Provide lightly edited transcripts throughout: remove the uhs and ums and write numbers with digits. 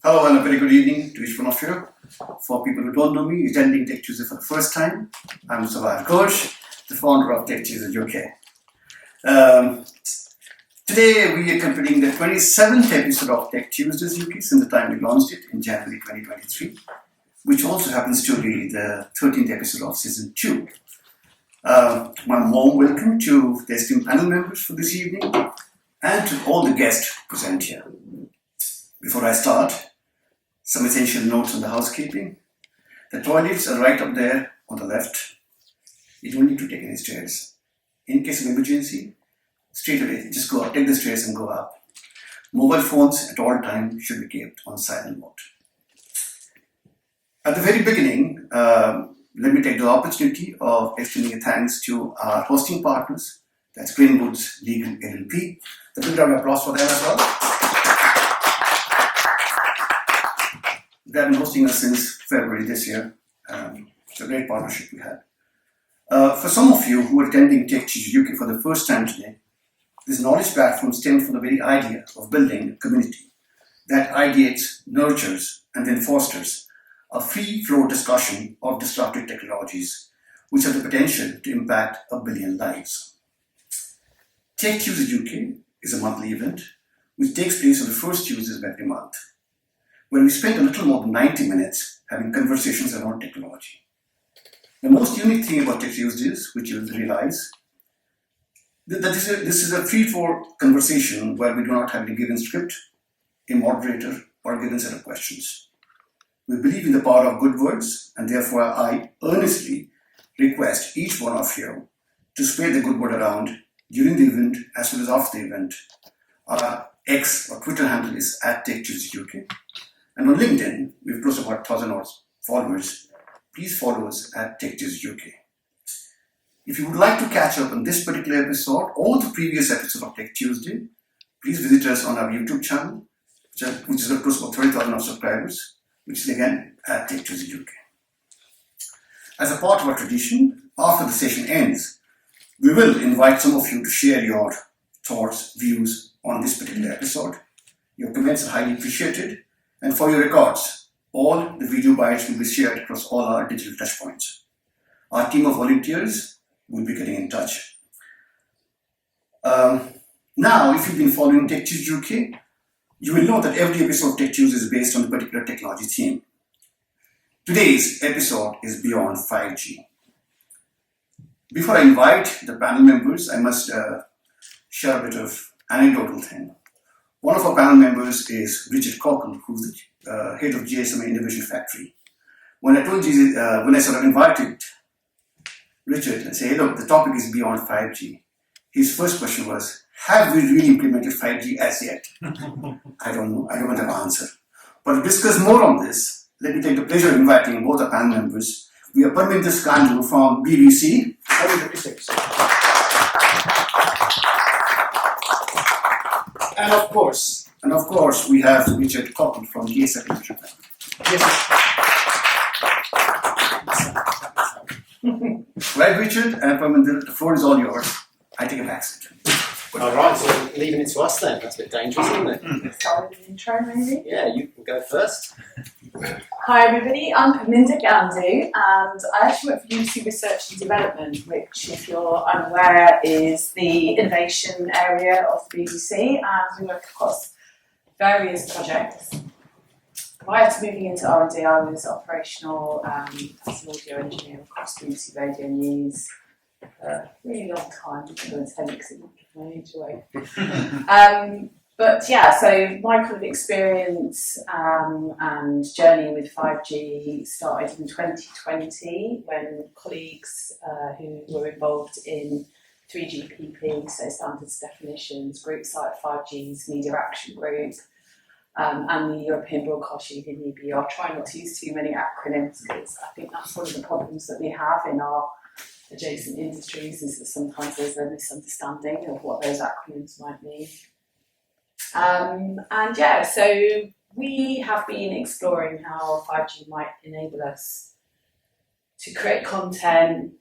Hello and a very good evening to each one of you. For people who don't know me, attending Tech Tuesday for the first time, I'm Savar Ghosh, the founder of Tech Tuesday UK. Today we are completing the 27th episode of Tech Tuesdays UK since the time we launched it in January 2023, which also happens to be the 13th episode of Season 2. My warm welcome to the esteemed panel members for this evening and to all the guests present here. Before I start, some essential notes on the housekeeping. The toilets are right up there on the left. You don't need to take any stairs. In case of emergency, straight away, just go up, take the stairs and go up. Mobile phones at all times should be kept on silent mode. At the very beginning, let me take the opportunity of extending a thanks to our hosting partners, that's Greenwoods Legal LLP. A big round of applause for them as well. They have been hosting us since February this year. It's a great partnership we had. For some of you who are attending Tech Tuesday UK for the first time today, this knowledge platform stems from the very idea of building a community that ideates, nurtures, and then fosters a free-flow discussion of disruptive technologies which have the potential to impact 1 billion lives. Tech Tuesday UK is a monthly event which takes place on the first Tuesdays of every month, where we spend a little more than 90 minutes having conversations around technology. The most unique thing about Tech Tuesdays, which you will realize, that this is a free-flow conversation where we do not have a given script, a moderator, or a given set of questions. We believe in the power of good words, and therefore I earnestly request each one of you to spread the good word around during the event as well as after the event. Our X or Twitter handle is @TechTuesdayUK. And on LinkedIn, we've close to about 1,000 followers. Please follow us at Tech Tuesday UK. If you would like to catch up on this particular episode or the previous episode of Tech Tuesday, please visit us on our YouTube channel, which is close to about 30,000 subscribers, which is again at Tech Tuesday UK. As a part of our tradition, after the session ends, we will invite some of you to share your thoughts, views on this particular episode. Your comments are highly appreciated. And for your records, all the video bites will be shared across all our digital touchpoints. Our team of volunteers will be getting in touch. Now, if you've been following Tech Tuesday UK, you will know that every episode of Tech Tuesday is based on a particular technology theme. Today's episode is Beyond 5G. Before I invite the panel members, I must share a bit of anecdotal thing. One of our panel members is Richard Cockle, who's the head of GSMA Innovation Factory. When I sort of invited Richard and said, hey, look, the topic is Beyond 5G, his first question was, have we really implemented 5G as yet? I don't know. I don't have an answer. But to discuss more on this, let me take the pleasure of inviting both our panel members. We have Parminder Skandu from BBC. And of course, we have Richard Catapult from GSMA. Right, Richard and Parminder, the floor is all yours. I take a back seat. All right, so leaving it to us then. That's a bit dangerous, isn't it? Start with an intro, maybe? Yeah, you can go first. Hi, everybody. I'm Mahindra, and I actually work for UC Research and Development, which, if you're unaware, is the innovation area of the BBC, and we work across various projects. Prior to moving into R&D, I was operational as an audio engineer across BBC Radio News. Really long time, I'm going to tell you because it might give my age away. But yeah, so my kind of experience and journey with 5G started in 2020 when colleagues who were involved in 3GPP, so standards definitions, groups like 5G's Media Action Group, and the European Broadcast Union EBR. Try not to use too many acronyms because I think that's one of the problems that we have in our adjacent industries is that sometimes there's a misunderstanding of what those acronyms might mean. And yeah, so we have been exploring how 5G might enable us to create content,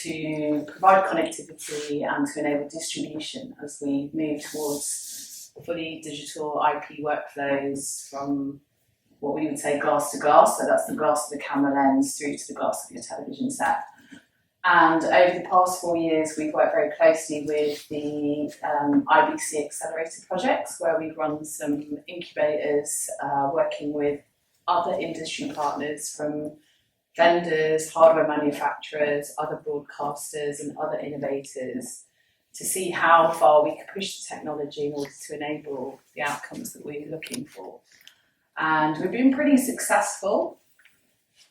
to provide connectivity and to enable distribution as we move towards fully digital IP workflows from what we would say glass to glass, so that's the glass of the camera lens through to the glass of your television set. And over the past 4 years, we've worked very closely with the IBC Accelerator projects, where we've run some incubators working with other industry partners from vendors, hardware manufacturers, other broadcasters and other innovators to see how far we could push the technology in order to enable the outcomes that we're looking for. And we've been pretty successful.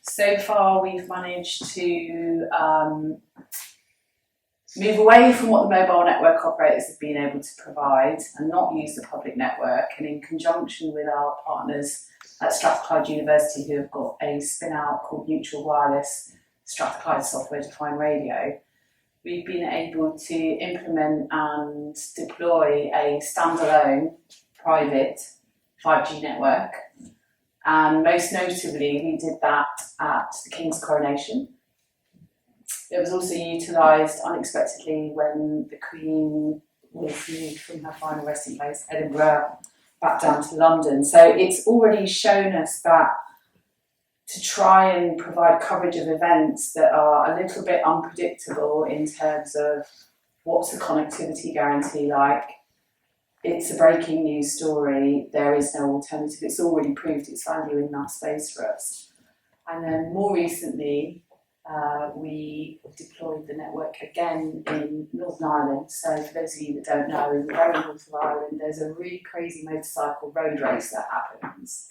So far, we've managed to move away from what the mobile network operators have been able to provide and not use the public network. And in conjunction with our partners at Strathclyde University, who have got a spin-out called Mutual Wireless Strathclyde Software-Defined Radio, we've been able to implement and deploy a standalone private 5G network. And most notably, we did that at the King's coronation. It was also utilised unexpectedly when the Queen was moved from her final resting place, Edinburgh, back down to London. So it's already shown us that to try and provide coverage of events that are a little bit unpredictable in terms of what's the connectivity guarantee like, it's a breaking news story, there is no alternative, it's already proved its value in that space for us. And then more recently, we deployed the network again in Northern Ireland. So for those of you that don't know, in the very north of Ireland, there's a really crazy motorcycle road race that happens.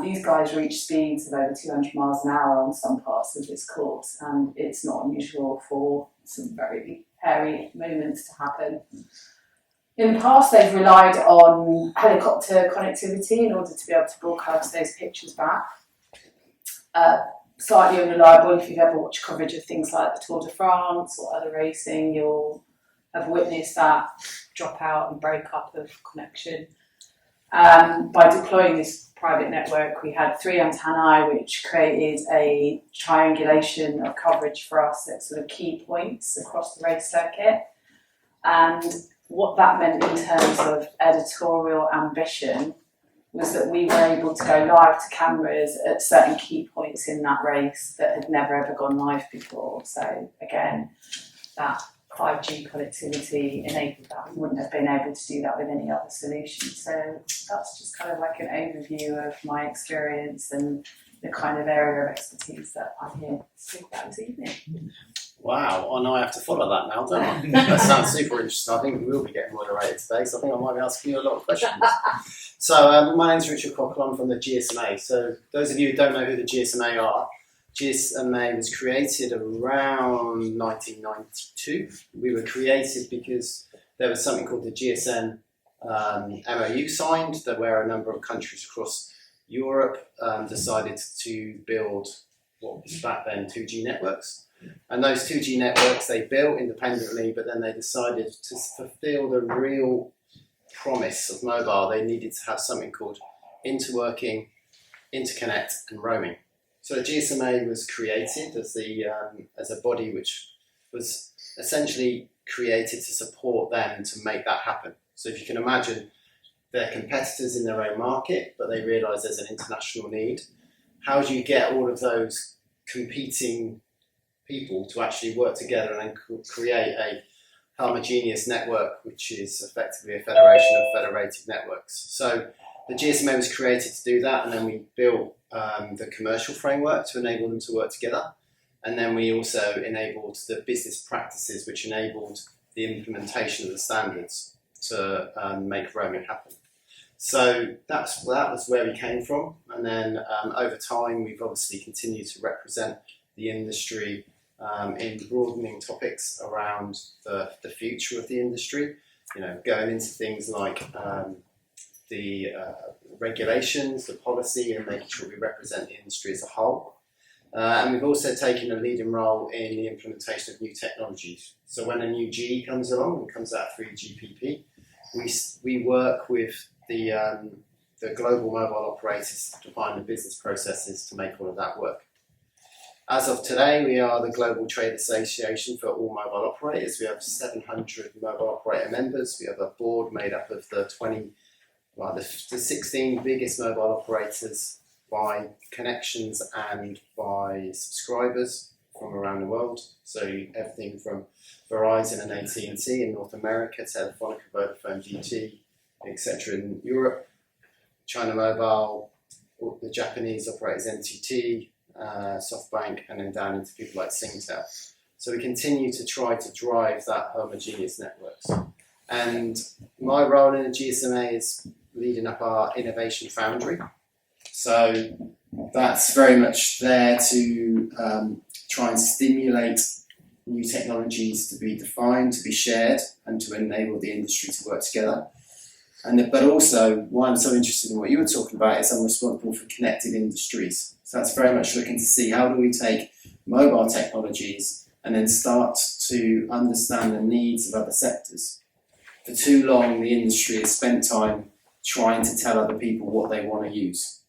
These guys reach speeds of over 200 miles an hour on some parts of this course, and it's not unusual for some very hairy moments to happen. In the past, they've relied on helicopter connectivity in order to be able to broadcast those pictures back. Slightly unreliable. If you've ever watched coverage of things like the Tour de France or other racing, you'll have witnessed that drop out and break up of connection. By deploying this private network, we had 3 antennae which created a triangulation of coverage for us at sort of key points across the race circuit. And what that meant in terms of editorial ambition was that we were able to go live to cameras at certain key points in that race that had never ever gone live before. So again, that 5G connectivity enabled that. We wouldn't have been able to do that with any other solution. So that's just kind of like an overview of my experience and the kind of area of expertise that I'm here to speak about this evening. Wow, well, now I have to follow that now, don't I? That sounds super interesting. I think we will be getting moderated today, so I think I might be asking you a lot of questions. So my name's Richard Cockle, I'm from the GSMA. So those of you who don't know who the GSMA are, GSMA was created around 1992. We were created because there was something called the GSM MOU signed, that where a number of countries across Europe decided to build what was back then 2G networks. And those 2G networks they built independently, but then they decided to fulfill the real promise of mobile. They needed to have something called interworking, interconnect and roaming. So the GSMA was created as a body which was essentially created to support them to make that happen. So if you can imagine, they're competitors in their own market, but they realise there's an international need. How do you get all of those competing people to actually work together and create a homogeneous network, which is effectively a federation of federated networks? So the GSMA was created to do that, and then we built the commercial framework to enable them to work together. And then we also enabled the business practices, which enabled the implementation of the standards to make roaming happen. So that was where we came from. And then over time, we've obviously continued to represent the industry in broadening topics around the future of the industry, going into things like the regulations, the policy, and making sure we represent the industry as a whole. And we've also taken a leading role in the implementation of new technologies. So when a new GE comes along and comes out 3GPP, we work with the global mobile operators to define the business processes to make all of that work. As of today, we are the Global Trade Association for all mobile operators. We have 700 mobile operator members. We have a board made up of the 20 like the 16 biggest mobile operators by connections and by subscribers from around the world. So everything from Verizon and AT&T in North America, Telefonica, Vodafone, GT, etc. in Europe, China Mobile, the Japanese operators NTT, SoftBank, and then down into people like Singtel. So we continue to try to drive that homogeneous networks. And my role in the GSMA is leading up our innovation foundry. So that's very much there to try and stimulate new technologies to be defined, to be shared, and to enable the industry to work together. But also, why I'm so interested in what you were talking about is I'm responsible for connected industries. So that's very much looking to see how do we take mobile technologies and then start to understand the needs of other sectors. For too long, the industry has spent time trying to tell other people what they want to use,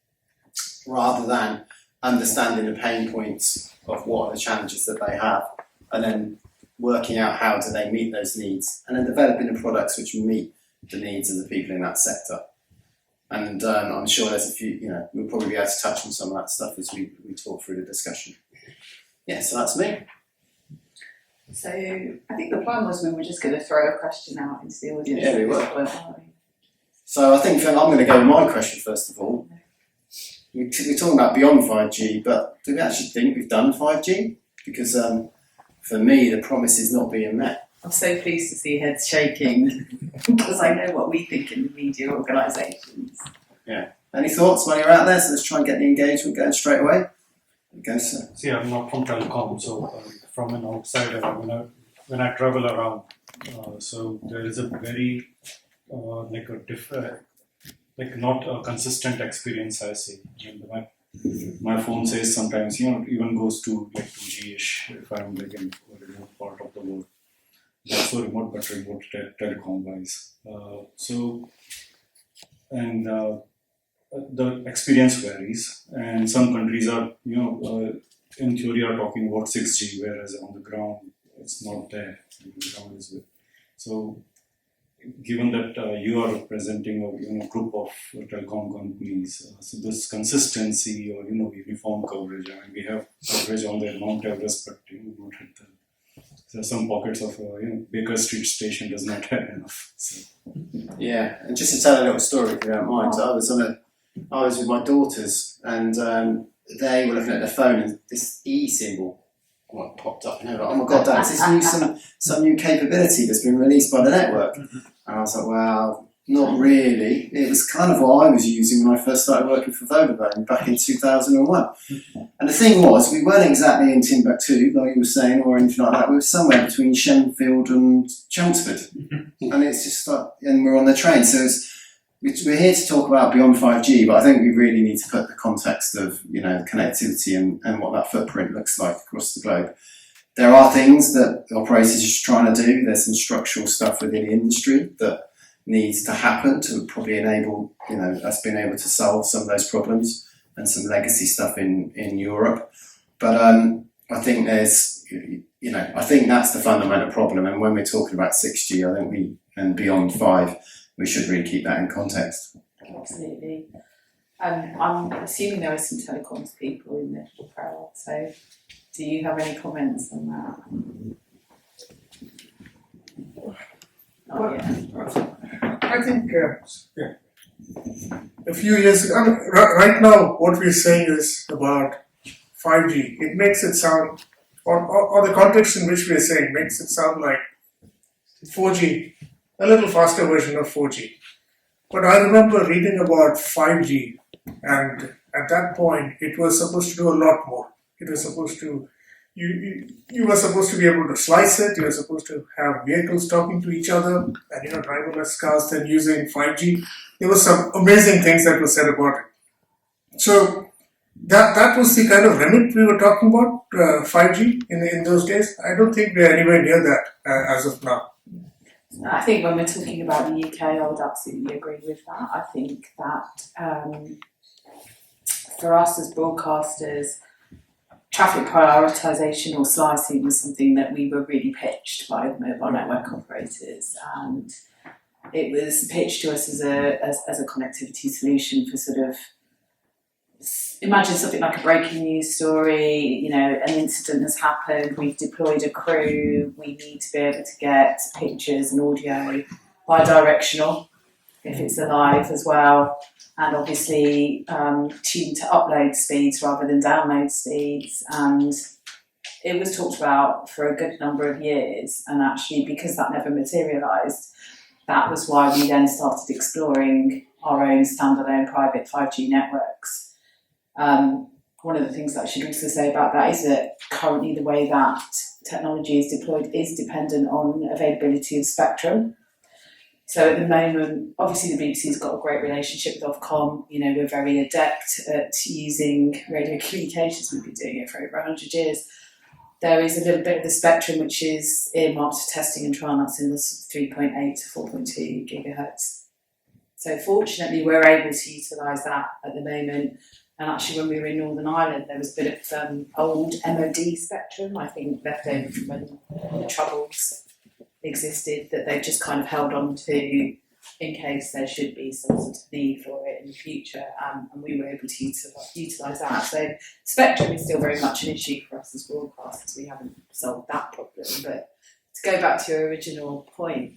rather than understanding the pain points of what are the challenges that they have, and then working out how do they meet those needs, and then developing the products which meet the needs of the people in that sector. And I'm sure there's a few, we'll probably be able to touch on some of that stuff as we talk through the discussion. Yeah, so that's me. So I think the plan was we were just going to throw a question out into the audience. Yeah, we were. So I think I'm going to go with my question first of all. We're talking about beyond 5G, but do we actually think we've done 5G? Because for me, the promise is not being met. I'm so pleased to see heads shaking because I know what we think in the media organisations. Yeah. Any thoughts while you're out there? So let's try and get the engagement going straight away. Go, sir. See, I'm not from telecom, so from an outsider, when I travel around, so there is a very not a consistent experience I see. And my phone says sometimes, even goes to 2G-ish if I'm in a remote part of the world. Not so remote, but remote telecom wise. The experience varies, and some countries are, in theory, are talking about 6G, whereas on the ground it's not there. The ground is with. So, given that you are representing a group of telecom companies, so this consistency or uniform coverage. I mean, we have coverage on the Mount Everest, but not at the. There are some pockets of Baker Street Station does not have enough. So. Yeah, and just to tell a little story, if you don't mind, I was with my daughters, and they were looking at their phone, and this E symbol popped up, and they were like, "Oh my God, Dad, is this some new capability that's been released by the network?" And I was like, "Well, not really. It was kind of what I was using when I first started working for Vodafone back in 2001." And the thing was, we weren't exactly in Timbuktu, like you were saying, or anything like that. We were somewhere between Shenfield and Chelmsford, and it's just and we're on the train. So we're here to talk about beyond 5G, but I think we really need to put the context of connectivity and what that footprint looks like across the globe. There are things that the operators are just trying to do. There's some structural stuff within the industry that needs to happen to probably enable us being able to solve some of those problems, and some legacy stuff in Europe. But I think there's I think that's the fundamental problem. And when we're talking about 6G, I think and beyond 5, we should really keep that in context. Absolutely. I'm assuming there are some telecoms people in the crowd. So, do you have any comments on that? I think a few years ago, right now what we're saying is about 5G. It makes it sound, or the context in which we're saying makes it sound like 4G, a little faster version of 4G. But I remember reading about 5G, and at that point it was supposed to do a lot more. It was supposed to You were supposed to be able to slice it. You were supposed to have vehicles talking to each other, and driverless cars then using 5G. There were some amazing things that were said about it. So that was the kind of remit we were talking about, 5G in those days. I don't think we're anywhere near that as of now. I think when we're talking about the UK, I would absolutely agree with that. I think that for us as broadcasters, traffic prioritisation or slicing was something that we were really pitched by the mobile network operators, and it was pitched to us as a connectivity solution for sort of, imagine something like a breaking news story, you know, an incident has happened, we've deployed a crew, we need to be able to get pictures and audio bi-directional if it's alive as well, and obviously tuned to upload speeds rather than download speeds. And it was talked about for a good number of years, and actually because that never materialised, that was why we then started exploring our own standalone private 5G networks. One of the things that I should also say about that is that currently the way that technology is deployed is dependent on availability of spectrum. So at the moment, obviously the BBC's got a great relationship with Ofcom. You know, we're very adept at using radio communications. We've been doing it for over 100 years. There is a little bit of the spectrum which is earmarked for testing and trial, that's in the 3.8 to 4.2 gigahertz. So fortunately, we're able to utilise that at the moment. And actually, when we were in Northern Ireland, there was a bit of old MOD spectrum, I think, left over from when the Troubles existed, that they've just kind of held on to in case there should be some sort of need for it in the future. And we were able to utilise that. So spectrum is still very much an issue for us as broadcasters. We haven't solved that problem. But to go back to your original point,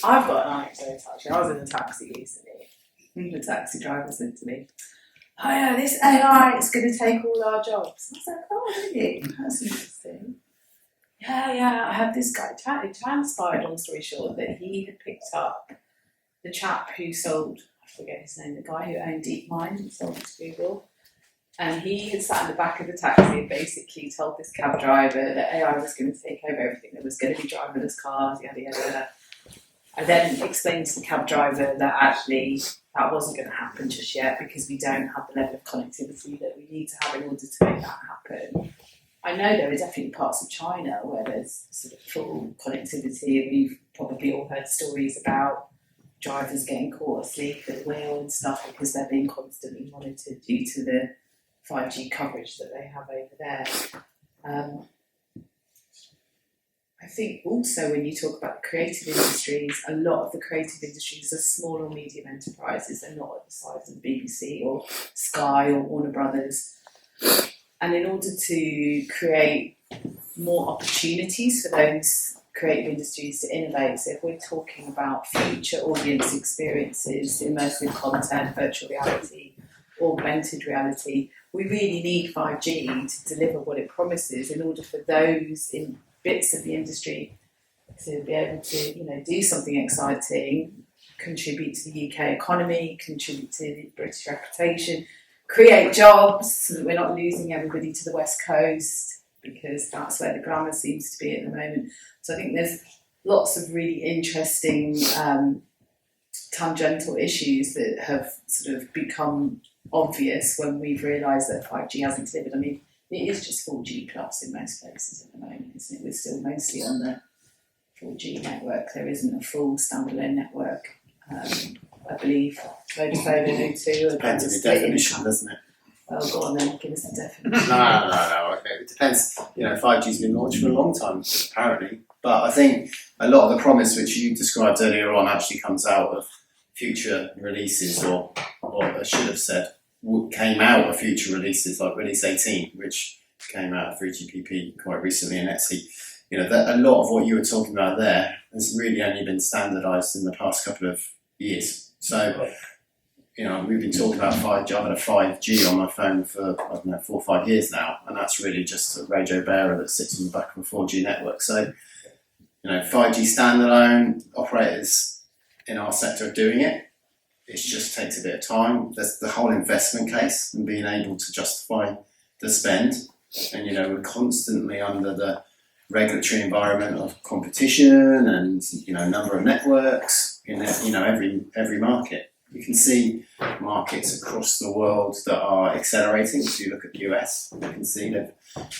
I've got an anecdote actually. I was in a taxi recently. The taxi driver said to me, "Oh yeah, this AI is going to take all our jobs." I was like, "Oh really? That's interesting." Yeah, I had this guy, it transpired, long story short, that he had picked up the chap who sold, I forget his name, the guy who owned DeepMind and sold it to Google. And he had sat in the back of the taxi and basically told this cab driver that AI was going to take over everything, there was going to be driverless cars, yada, yada, yada. I then explained to the cab driver that actually that wasn't going to happen just yet because we don't have the level of connectivity that we need to have in order to make that happen. I know there are definitely parts of China where there's sort of full connectivity. We've probably all heard stories about drivers getting caught asleep at the wheel and stuff because they're being constantly monitored due to the 5G coverage that they have over there. I think also when you talk about the creative industries, a lot of the creative industries are small or medium enterprises. They're not at the size of the BBC or Sky or Warner Brothers. And in order to create more opportunities for those creative industries to innovate, so if we're talking about future audience experiences, immersive content, virtual reality, augmented reality, we really need 5G to deliver what it promises in order for those in bits of the industry to be able to, you know, do something exciting, contribute to the UK economy, contribute to the British reputation, create jobs so that we're not losing everybody to the West Coast because that's where the glamour seems to be at the moment. So I think there's lots of really interesting tangential issues that have sort of become obvious when we've realised that 5G hasn't delivered. I mean, it is just 4G plus in most places at the moment, isn't it? We're still mostly on the 4G network. There isn't a full standalone network. I believe Vodafone and O2 Depends on the definition, doesn't it? Well, go on then, give us a definition. No. Okay. It depends. You know, 5G's been launched for a long time, apparently. But I think a lot of the promise which you described earlier on actually comes out of future releases, or I should have said, came out of future releases, like Release 18, which came out of 3GPP quite recently in Etsy. You know, that a lot of what you were talking about there has really only been standardised in the past couple of years. So, you know, we've been talking about 5G. I've had a 5G on my phone for, I don't know, 4 or 5 years now, and that's really just a radio bearer that sits on the back of a 4G network. So, you know, 5G standalone, operators in our sector are doing it. It just takes a bit of time. There's the whole investment case and being able to justify the spend. And, you know, we're constantly under the regulatory environment of competition and, you know, number of networks in, you know, every market. You can see markets across the world that are accelerating. If you look at the US, you can see that,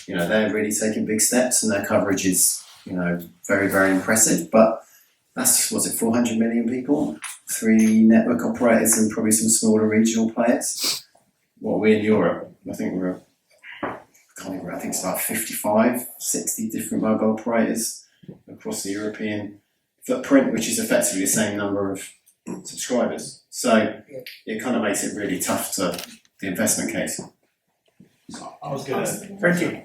you know, they're really taking big steps and their coverage is, you know, very, very impressive. But that's, was it 400 million people? 3 network operators and probably some smaller regional players. What are we in Europe? I think I think it's about 55, 60 different mobile operators across the European footprint, which is effectively the same number of subscribers. So it kind of makes it really tough to the investment case. I was going to. Thank you.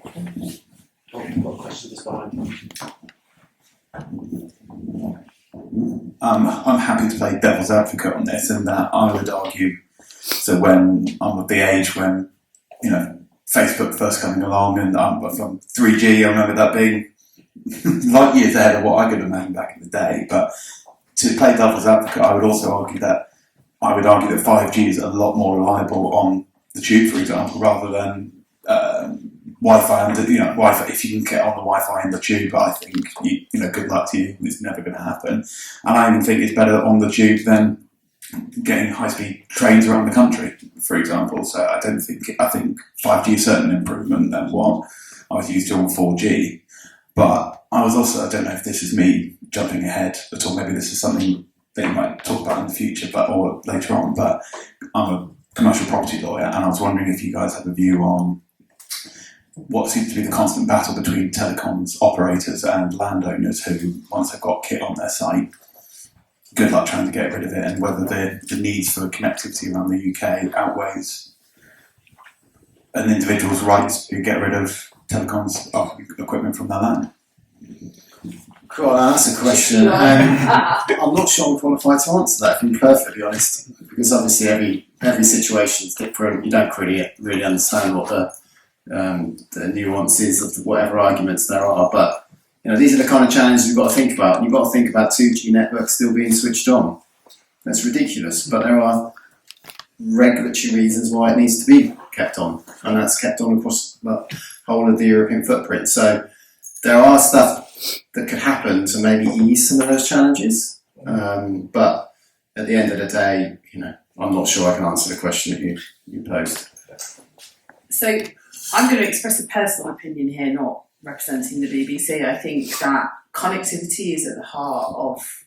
Oh, I've got a question just behind. I'm happy to play devil's advocate on this, and that I would argue. So when I'm of the age when, you know, Facebook first coming along, and I'm from 3G, I remember that being light years ahead of what I could imagine back in the day. But to play devil's advocate, I would also argue that 5G is a lot more reliable on the tube, for example, rather than Wi-Fi. Wi-Fi. If you can get on the Wi-Fi in the tube, I think good luck to you. It's never going to happen. And I even think it's better on the tube than getting high-speed trains around the country, for example. So I think 5G is certainly an improvement than what I was used to on 4G. But I don't know if this is me jumping ahead at all. Maybe this is something that you might talk about in the future, or later on. But I'm a commercial property lawyer, and I was wondering if you guys have a view on what seems to be the constant battle between telecoms operators and landowners who, once they've got kit on their site, good luck trying to get rid of it, and whether the needs for connectivity around the UK outweighs an individual's rights to get rid of telecoms equipment from their land. Cool, that's a question. I'm not sure I'm qualified to answer that, if I'm perfectly honest, because obviously every situation is different. You don't really understand what the nuances of whatever arguments there are. But these are the kind of challenges you've got to think about. You've got to think about 2G networks still being switched on. That's ridiculous, but there are regulatory reasons why it needs to be kept on, and that's kept on across the whole of the European footprint. So there are stuff that could happen to maybe ease some of those challenges, but at the end of the day, I'm not sure I can answer the question that you posed. So I'm going to express a personal opinion here, not representing the BBC. I think that connectivity is at the heart of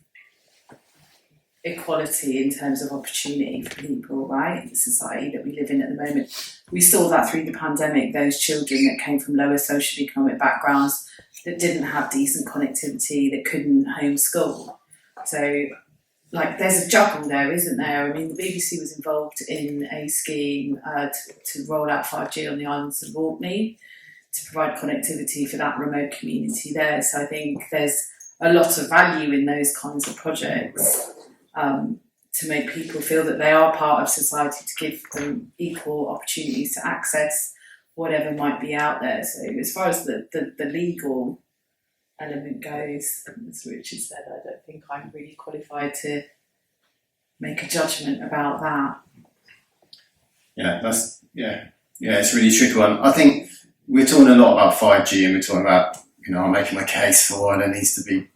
equality in terms of opportunity for people, right? The society that we live in at the moment. We saw that through the pandemic, those children that came from lower socioeconomic backgrounds that didn't have decent connectivity, that couldn't homeschool. So, there's a juggle there, isn't there? I mean, the BBC was involved in a scheme to roll out 5G on the islands of Orkney to provide connectivity for that remote community there. So I think there's a lot of value in those kinds of projects to make people feel that they are part of society, to give them equal opportunities to access whatever might be out there. So as far as the legal element goes, as Richard said, I don't think I'm really qualified to make a judgment about that. It's a really tricky one. I think we're talking a lot about 5G, and we're talking about, I'm making my case for why there needs to be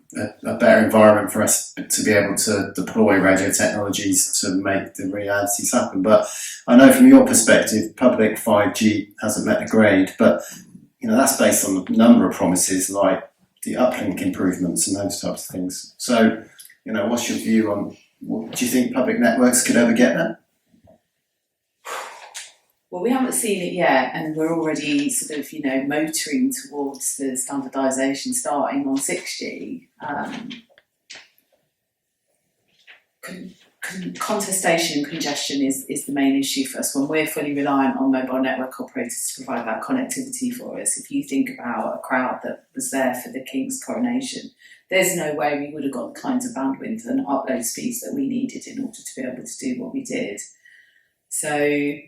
a better environment for us to be able to deploy radio technologies to make the realities happen. But I know from your perspective, public 5G hasn't met the grade, but that's based on a number of promises like the uplink improvements and those types of things. So, what's your view on, do you think public networks could ever get that? Well, we haven't seen it yet, and we're already sort of, motoring towards the standardisation starting on 6G. Contestation and congestion is the main issue for us when we're fully reliant on mobile network operators to provide that connectivity for us. If you think about a crowd that was there for the King's coronation, there's no way we would have got the kinds of bandwidth and upload speeds that we needed in order to be able to do what we did. So,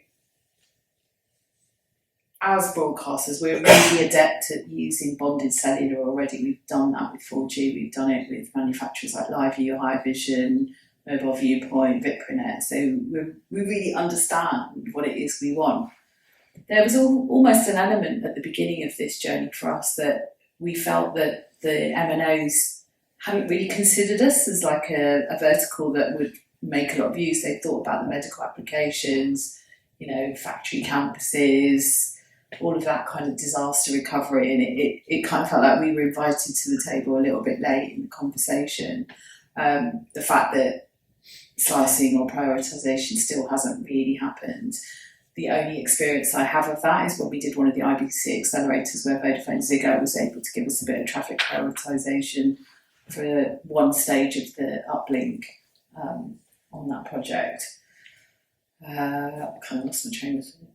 as broadcasters, we're really adept at using bonded cellular already. We've done that with 4G, we've done it with manufacturers like LiveView, Hivision, Mobile Viewpoint, Vipronet. So we really understand what it is we want. There was almost an element at the beginning of this journey for us that we felt that the MNOs hadn't really considered us as like a vertical that would make a lot of use. They thought about the medical applications, factory campuses, all of that kind of disaster recovery, and it kind of felt like we were invited to the table a little bit late in the conversation. The fact that slicing or prioritisation still hasn't really happened. The only experience I have of that is when we did one of the IBC accelerators where Vodafone Ziggo was able to give us a bit of traffic prioritisation for one stage of the uplink on that project. I kind of lost my train of thought.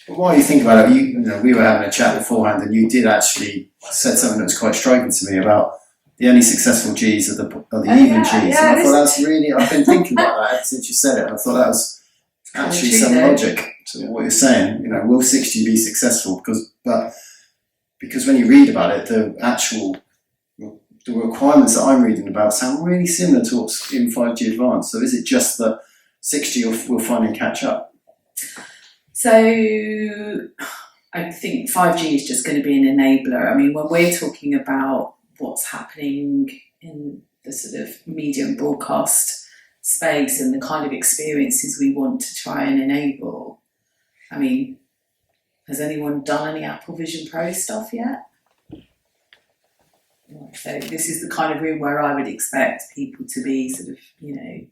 But while you think about it, you know, we were having a chat beforehand, and you did actually said something that was quite striking to me about the only successful Gs are the even Gs. And I thought that's really, I've been thinking about that ever since you said it. And I thought that was actually some logic to what you're saying. You know, will 6G be successful? Because when you read about it, the requirements that I'm reading about sound really similar to what's in 5G Advanced. So is it just that 6G will finally catch up? So I think 5G is just going to be an enabler. I mean, when we're talking about what's happening in the sort of media and broadcast space and the kind of experiences we want to try and enable, I mean, has anyone done any Apple Vision Pro stuff yet? So this is the kind of room where I would expect people to be sort of, you know,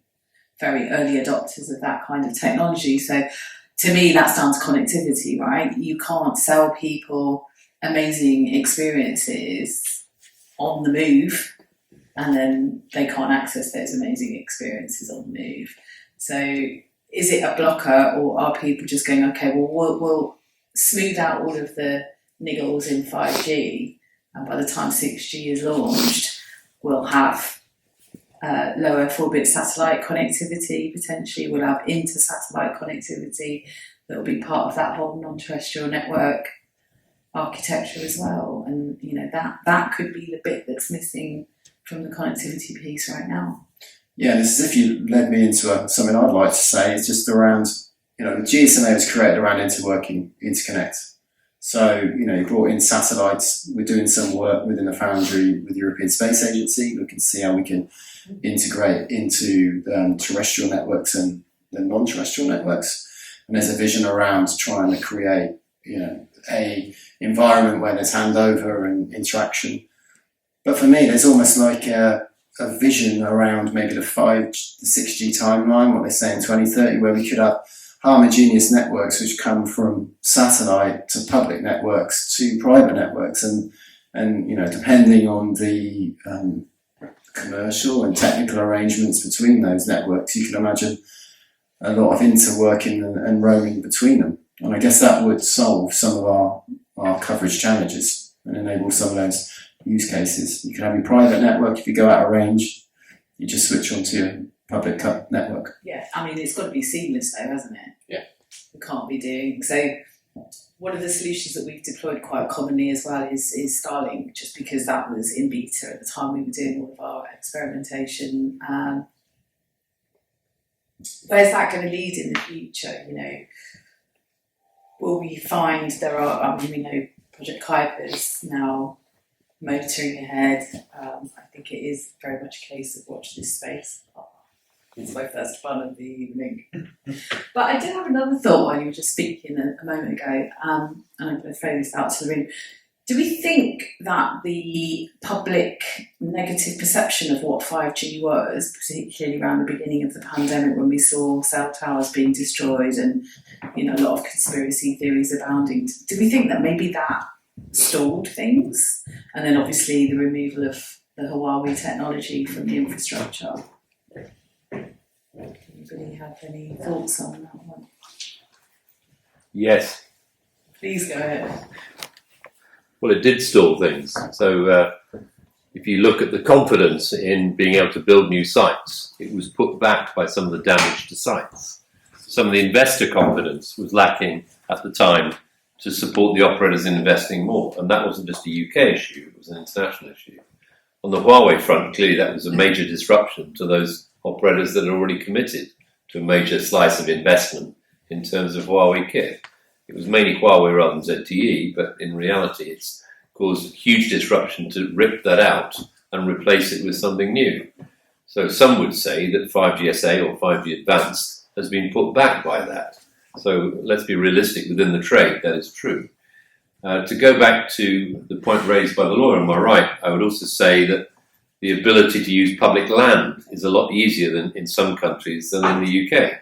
very early adopters of that kind of technology. So to me, that's down to connectivity, right? You can't sell people amazing experiences on the move and then they can't access those amazing experiences on the move. So is it a blocker, or are people just going, okay, well, we'll smooth out all of the niggles in 5G, and by the time 6G is launched, we'll have lower 4-bit satellite connectivity, potentially we'll have inter-satellite connectivity that will be part of that whole non-terrestrial network architecture as well. And you know, that could be the bit that's missing from the connectivity piece right now. Yeah, and it's as if you led me into something I'd like to say. It's just around, you know, the GSMA was created around interconnect. So, you know, you brought in satellites. We're doing some work within the Foundry with the European Space Agency, looking to see how we can integrate into terrestrial networks and the non-terrestrial networks. And there's a vision around trying to create, you know, a environment where there's handover and interaction. But for me, there's almost like a vision around maybe the 6G timeline, what they say in 2030, where we could have homogeneous networks which come from satellite to public networks to private networks, and you know, depending on the commercial and technical arrangements between those networks, you can imagine a lot of interworking and roaming between them. And I guess that would solve some of our coverage challenges and enable some of those use cases. You can have your private network. If you go out of range, you just switch onto your public network. Yeah, I mean, it's got to be seamless though, hasn't it? Yeah. We can't be doing so. One of the solutions that we've deployed quite commonly as well is Starlink, just because that was in beta at the time we were doing all of our experimentation. Where's that going to lead in the future? You know, will we find there are? I mean, we know Project Kuiper's now motoring ahead. I think it is very much a case of watch this space. It's my first fun of the evening. But I did have another thought while you were just speaking a moment ago, and I'm going to throw this out to the room. Do we think that the public negative perception of what 5G was, particularly around the beginning of the pandemic when we saw cell towers being destroyed and, you know, a lot of conspiracy theories abounding, do we think that maybe that stalled things? And then obviously the removal of the Huawei technology from the infrastructure. Anybody have any thoughts on that one? Yes. Please go ahead. Well, it did stall things. So if you look at the confidence in being able to build new sites, it was put back by some of the damage to sites. Some of the investor confidence was lacking at the time to support the operators in investing more. And that wasn't just a UK issue, it was an international issue. On the Huawei front, clearly that was a major disruption to those operators that had already committed to a major slice of investment in terms of Huawei kit. It was mainly Huawei rather than ZTE, but in reality it's caused huge disruption to rip that out and replace it with something new. So some would say that 5GSA or 5G Advanced has been put back by that. So let's be realistic, within the trade that is true. To go back to the point raised by the lawyer on my right, I would also say that the ability to use public land is a lot easier than in some countries than in the UK.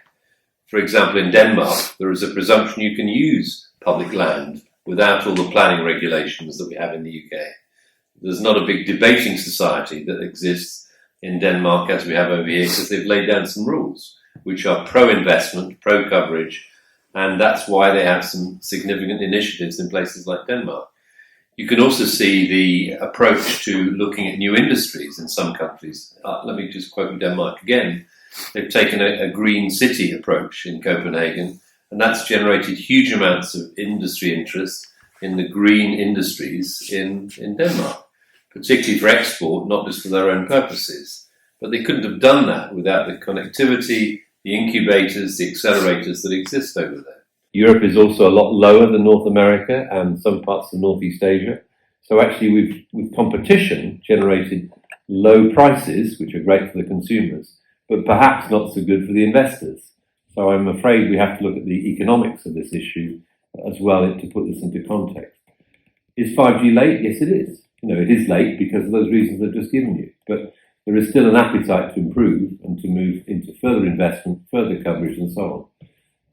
For example, in Denmark, there is a presumption you can use public land without all the planning regulations that we have in the UK. There's not a big debating society that exists in Denmark as we have over here, because they've laid down some rules which are pro-investment, pro-coverage, and that's why they have some significant initiatives in places like Denmark. You can also see the approach to looking at new industries in some countries. Let me just quote Denmark again. They've taken a green city approach in Copenhagen, and that's generated huge amounts of industry interest in the green industries in Denmark, particularly for export, not just for their own purposes. But they couldn't have done that without the connectivity, the incubators, the accelerators that exist over there. Europe is also a lot lower than North America and some parts of Northeast Asia. So actually we've, with competition, generated low prices, which are great for the consumers, but perhaps not so good for the investors. So I'm afraid we have to look at the economics of this issue as well to put this into context. Is 5G late? Yes, it is. It is late because of those reasons I've just given you. But there is still an appetite to improve and to move into further investment, further coverage and so on.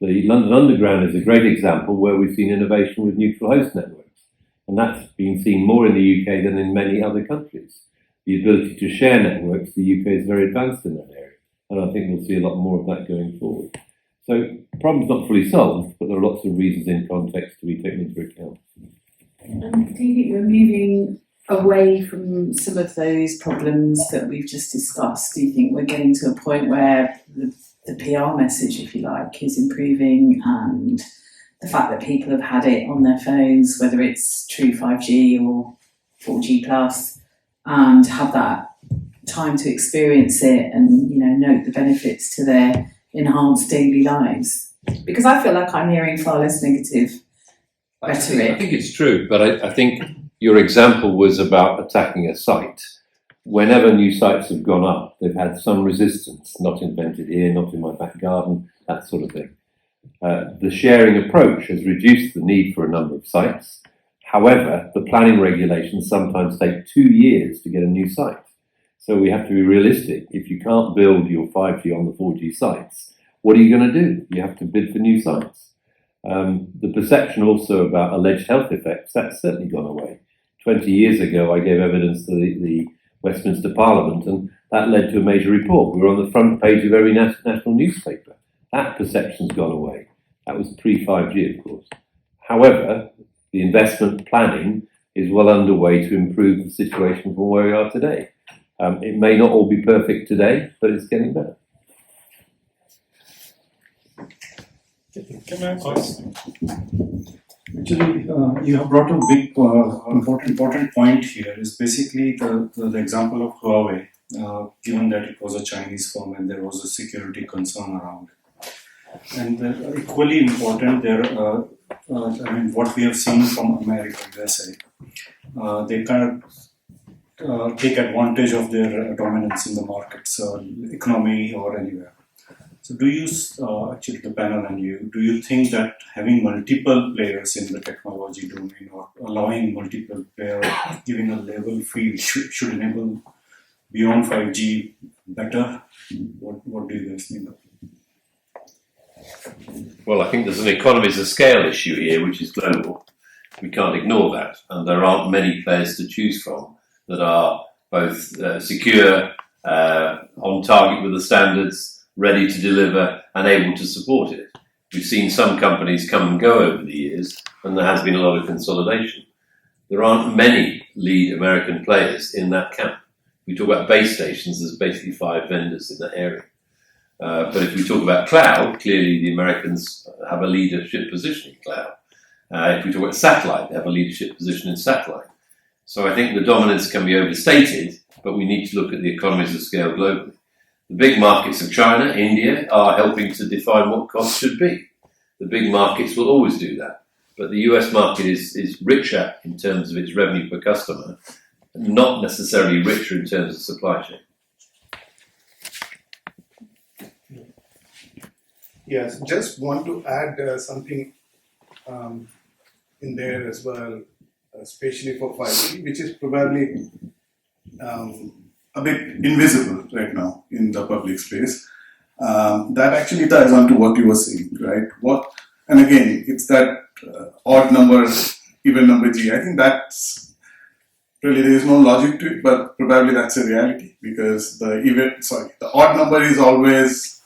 The London Underground is a great example where we've seen innovation with neutral host networks. And that's been seen more in the UK than in many other countries. The ability to share networks, the UK is very advanced in that area. And I think we'll see a lot more of that going forward. So the problem's not fully solved, but there are lots of reasons in context to be taken into account. Do you think we're moving away from some of those problems that we've just discussed? Do you think we're getting to a point where the PR message, if you like, is improving, and the fact that people have had it on their phones, whether it's true 5G or 4G plus, and have that time to experience it and note the benefits to their enhanced daily lives? Because I feel like I'm hearing far less negative rhetoric. I think it's true, but I think your example was about attacking a site. Whenever new sites have gone up, they've had some resistance, not invented here, not in my back garden, that sort of thing. The sharing approach has reduced the need for a number of sites. However, the planning regulations sometimes take 2 years to get a new site. So we have to be realistic. If you can't build your 5G on the 4G sites, what are you going to do? You have to bid for new sites. The perception also about alleged health effects, that's certainly gone away. 20 years ago, I gave evidence to the Westminster Parliament, and that led to a major report. We were on the front page of every national newspaper. That perception's gone away. That was pre-5G, of course. However, the investment planning is well underway to improve the situation from where we are today. It may not all be perfect today, but it's getting better. Can I ask? Actually, you have brought a big, important point here. Is basically the example of Huawei, given that it was a Chinese firm and there was a security concern around it. And equally important, what we have seen from America, USA, they kind of take advantage of their dominance in the markets, economy or anywhere. So do you, actually the panel and you, do you think that having multiple players in the technology domain or allowing multiple players, giving a level field should enable beyond 5G better? What do you guys think of? Well, I think there's an economies of scale issue here, which is global. We can't ignore that. And there aren't many players to choose from that are both secure, on target with the standards, ready to deliver and able to support it. We've seen some companies come and go over the years, and there has been a lot of consolidation. There aren't many lead American players in that camp. We talk about base stations, there's basically 5 vendors in that area. But if we talk about cloud, clearly the Americans have a leadership position in cloud. If we talk about satellite, they have a leadership position in satellite. So I think the dominance can be overstated, but we need to look at the economies of scale globally. The big markets of China, India, are helping to define what costs should be. The big markets will always do that. But the US market is richer in terms of its revenue per customer, not necessarily richer in terms of supply chain. Yes, just want to add something in there as well, especially for 5G, which is probably a bit invisible right now in the public space. That actually ties on to what you were saying, right? And again, it's that odd number, even number G. I think that's really there is no logic to it, but probably that's a reality because the odd number is always,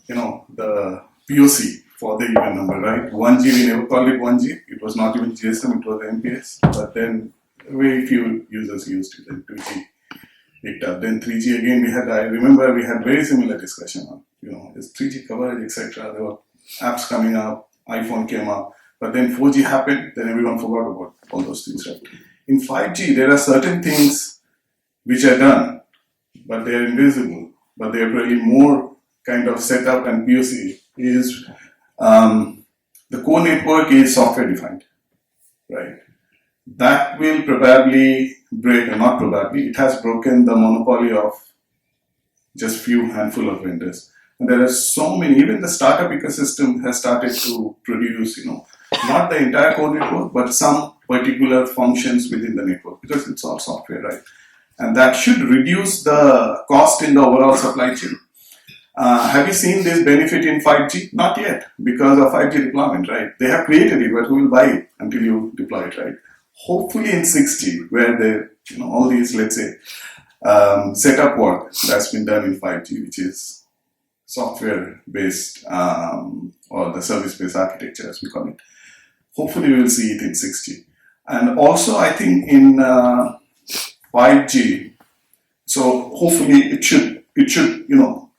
the POC for the even number, right? 1G, we never called it 1G. It was not even GSM, it was MPS. But then very few users used it, and 2G picked up. Then 3G again, I remember we had very similar discussion on, is 3G coverage, etc. There were apps coming up, iPhone came up, but then 4G happened, then everyone forgot about all those things, right? In 5G, there are certain things which are done, but they are invisible, but they are really more kind of set up, and POC is the core network is software defined, right? That will probably break, or not probably, it has broken the monopoly of just few handful of vendors. And there are so many, even the startup ecosystem has started to produce, not the entire core network, but some particular functions within the network, because it's all software, right? And that should reduce the cost in the overall supply chain. Have you seen this benefit in 5G? Not yet, because of 5G deployment, right? They have created it, but who will buy it until you deploy it, right? Hopefully in 6G, where all these, let's say, setup work that's been done in 5G, which is software-based or the service-based architecture, as we call it. Hopefully we will see it in 6G. And also, I think in 5G, so hopefully it should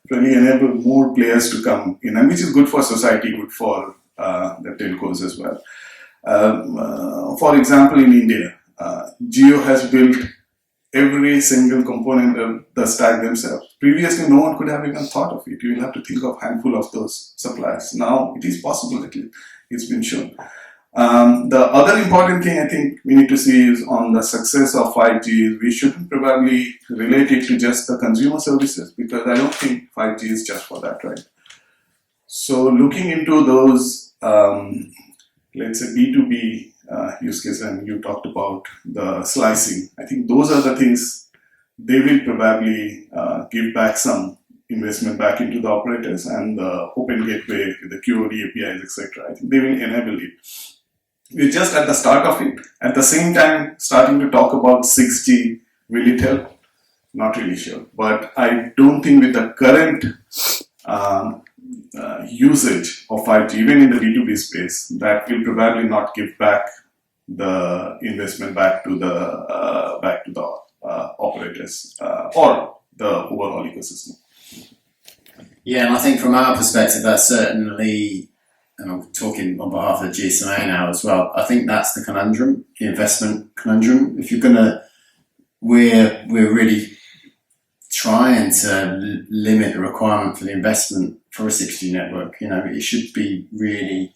really enable more players to come in, and which is good for society, good for the telcos as well. For example, in India, Jio has built every single component of the stack themselves. Previously, no one could have even thought of it. You will have to think of a handful of those suppliers. Now, it is possible, at least. It's been shown. The other important thing I think we need to see is on the success of 5G, we shouldn't probably relate it to just the consumer services, because I don't think 5G is just for that, right? So looking into those, let's say B2B use case, and you talked about the slicing, I think those are the things they will probably give back some investment back into the operators, and the open gateway, the QoD APIs, etc. I think they will enable it. We're just at the start of it. At the same time, starting to talk about 6G, will it help? Not really sure. But I don't think with the current usage of 5G, even in the B2B space, that will probably not give back the investment back to the operators or the overall ecosystem. Yeah, and I think from our perspective, that's certainly, and I'm talking on behalf of the GSMA now as well, I think that's the conundrum, the investment conundrum. If you're we're really trying to limit the requirement for the investment for a 6G network. It should be really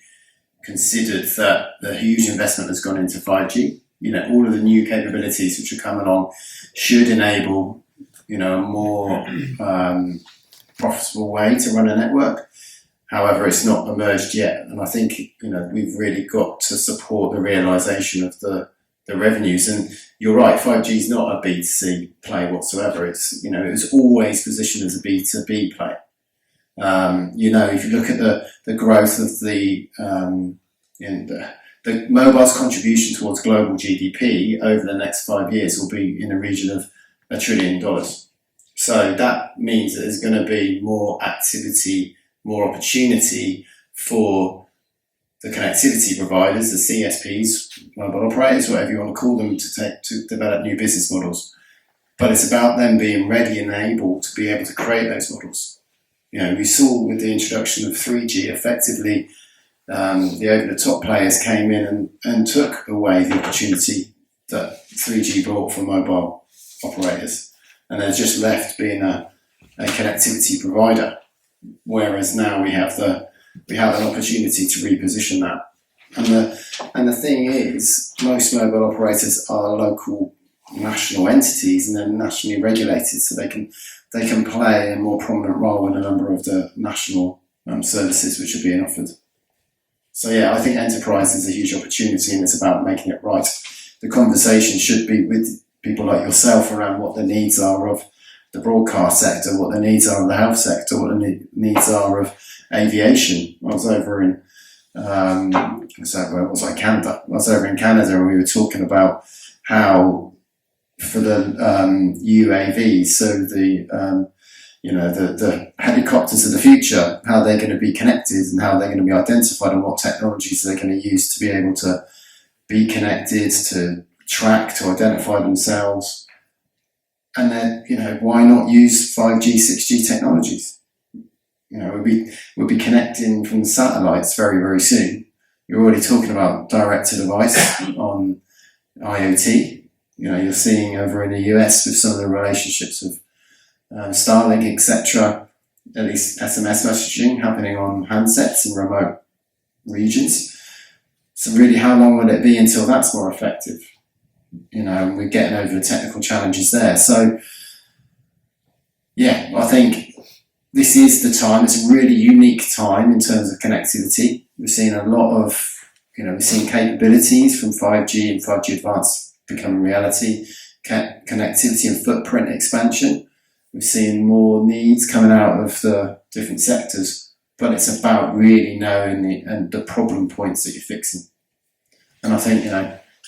considered that the huge investment that's gone into 5G, all of the new capabilities which are coming along should enable, a more profitable way to run a network. However, it's not emerged yet, and I think we've really got to support the realisation of the revenues. And you're right, 5G is not a B2C play whatsoever. It's it was always positioned as a B2B play. If you look at the growth of the mobile's contribution towards global GDP over the next 5 years will be in the region of $1 trillion. So that means that there's going to be more activity, more opportunity for the connectivity providers, the CSPs, mobile operators, whatever you want to call them, to develop new business models. But it's about them being ready and able to be able to create those models. We saw with the introduction of 3G, effectively, the over-the-top players came in and took away the opportunity that 3G brought for mobile operators. And they're just left being a connectivity provider. Whereas now we have an opportunity to reposition that. And the thing is, most mobile operators are local national entities, and they're nationally regulated, so they can play a more prominent role in a number of the national services which are being offered. So yeah, I think enterprise is a huge opportunity, and it's about making it right. The conversation should be with people like yourself around what the needs are of the broadcast sector, what the needs are of the health sector, what the needs are of aviation. I was over in Canada. I was over in Canada, and we were talking about how for the UAVs, so the helicopters of the future, how they're going to be connected and how they're going to be identified and what technologies they're going to use to be able to be connected, to track, to identify themselves. And then, why not use 5G, 6G technologies? We'll be connecting from the satellites very, very soon. You're already talking about direct-to-device on IoT. You're seeing over in the US with some of the relationships of Starlink, etc., at least SMS messaging happening on handsets in remote regions. So really, how long will it be until that's more effective? And we're getting over the technical challenges there. So, yeah, I think this is the time. It's a really unique time in terms of connectivity. We're seeing a lot of, we're seeing capabilities from 5G and 5G Advanced becoming reality, connectivity and footprint expansion. We're seeing more needs coming out of the different sectors, but it's about really knowing the problem points that you're fixing. And I think,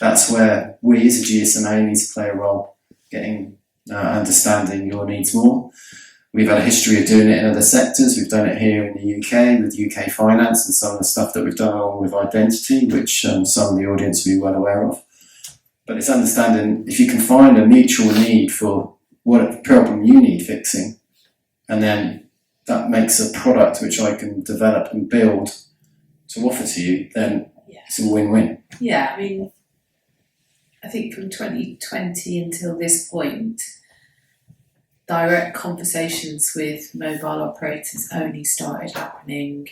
that's where we as a GSMA need to play a role, getting understanding your needs more. We've had a history of doing it in other sectors. We've done it here in the UK with UK finance and some of the stuff that we've done along with identity, which some of the audience will be well aware of. But it's understanding if you can find a mutual need for what problem you need fixing, and then that makes a product which I can develop and build to offer to you, then it's a win-win. Yeah, I think from 2020 until this point, direct conversations with mobile operators only started happening,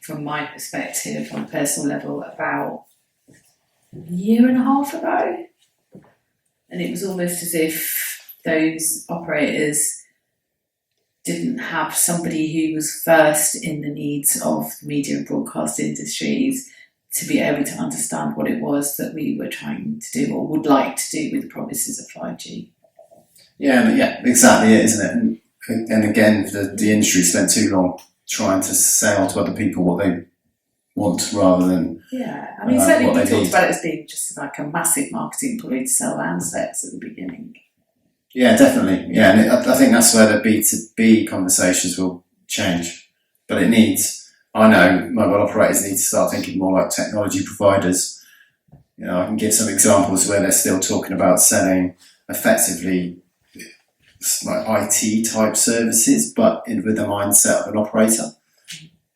from my perspective, on a personal level, about a year and a half ago. And it was almost as if those operators didn't have somebody who was first in the needs of the media and broadcast industries to be able to understand what it was that we were trying to do or would like to do with the promises of 5G. Yeah, exactly it, isn't it? And again, the industry spent too long trying to sell to other people what they want rather than certainly we talked about it as being just like a massive marketing ploy to sell handsets at the beginning. Yeah, definitely. Yeah, and I think that's where the B2B conversations will change. But I know mobile operators need to start thinking more like technology providers. I can give some examples where they're still talking about selling effectively like IT type services, but with the mindset of an operator.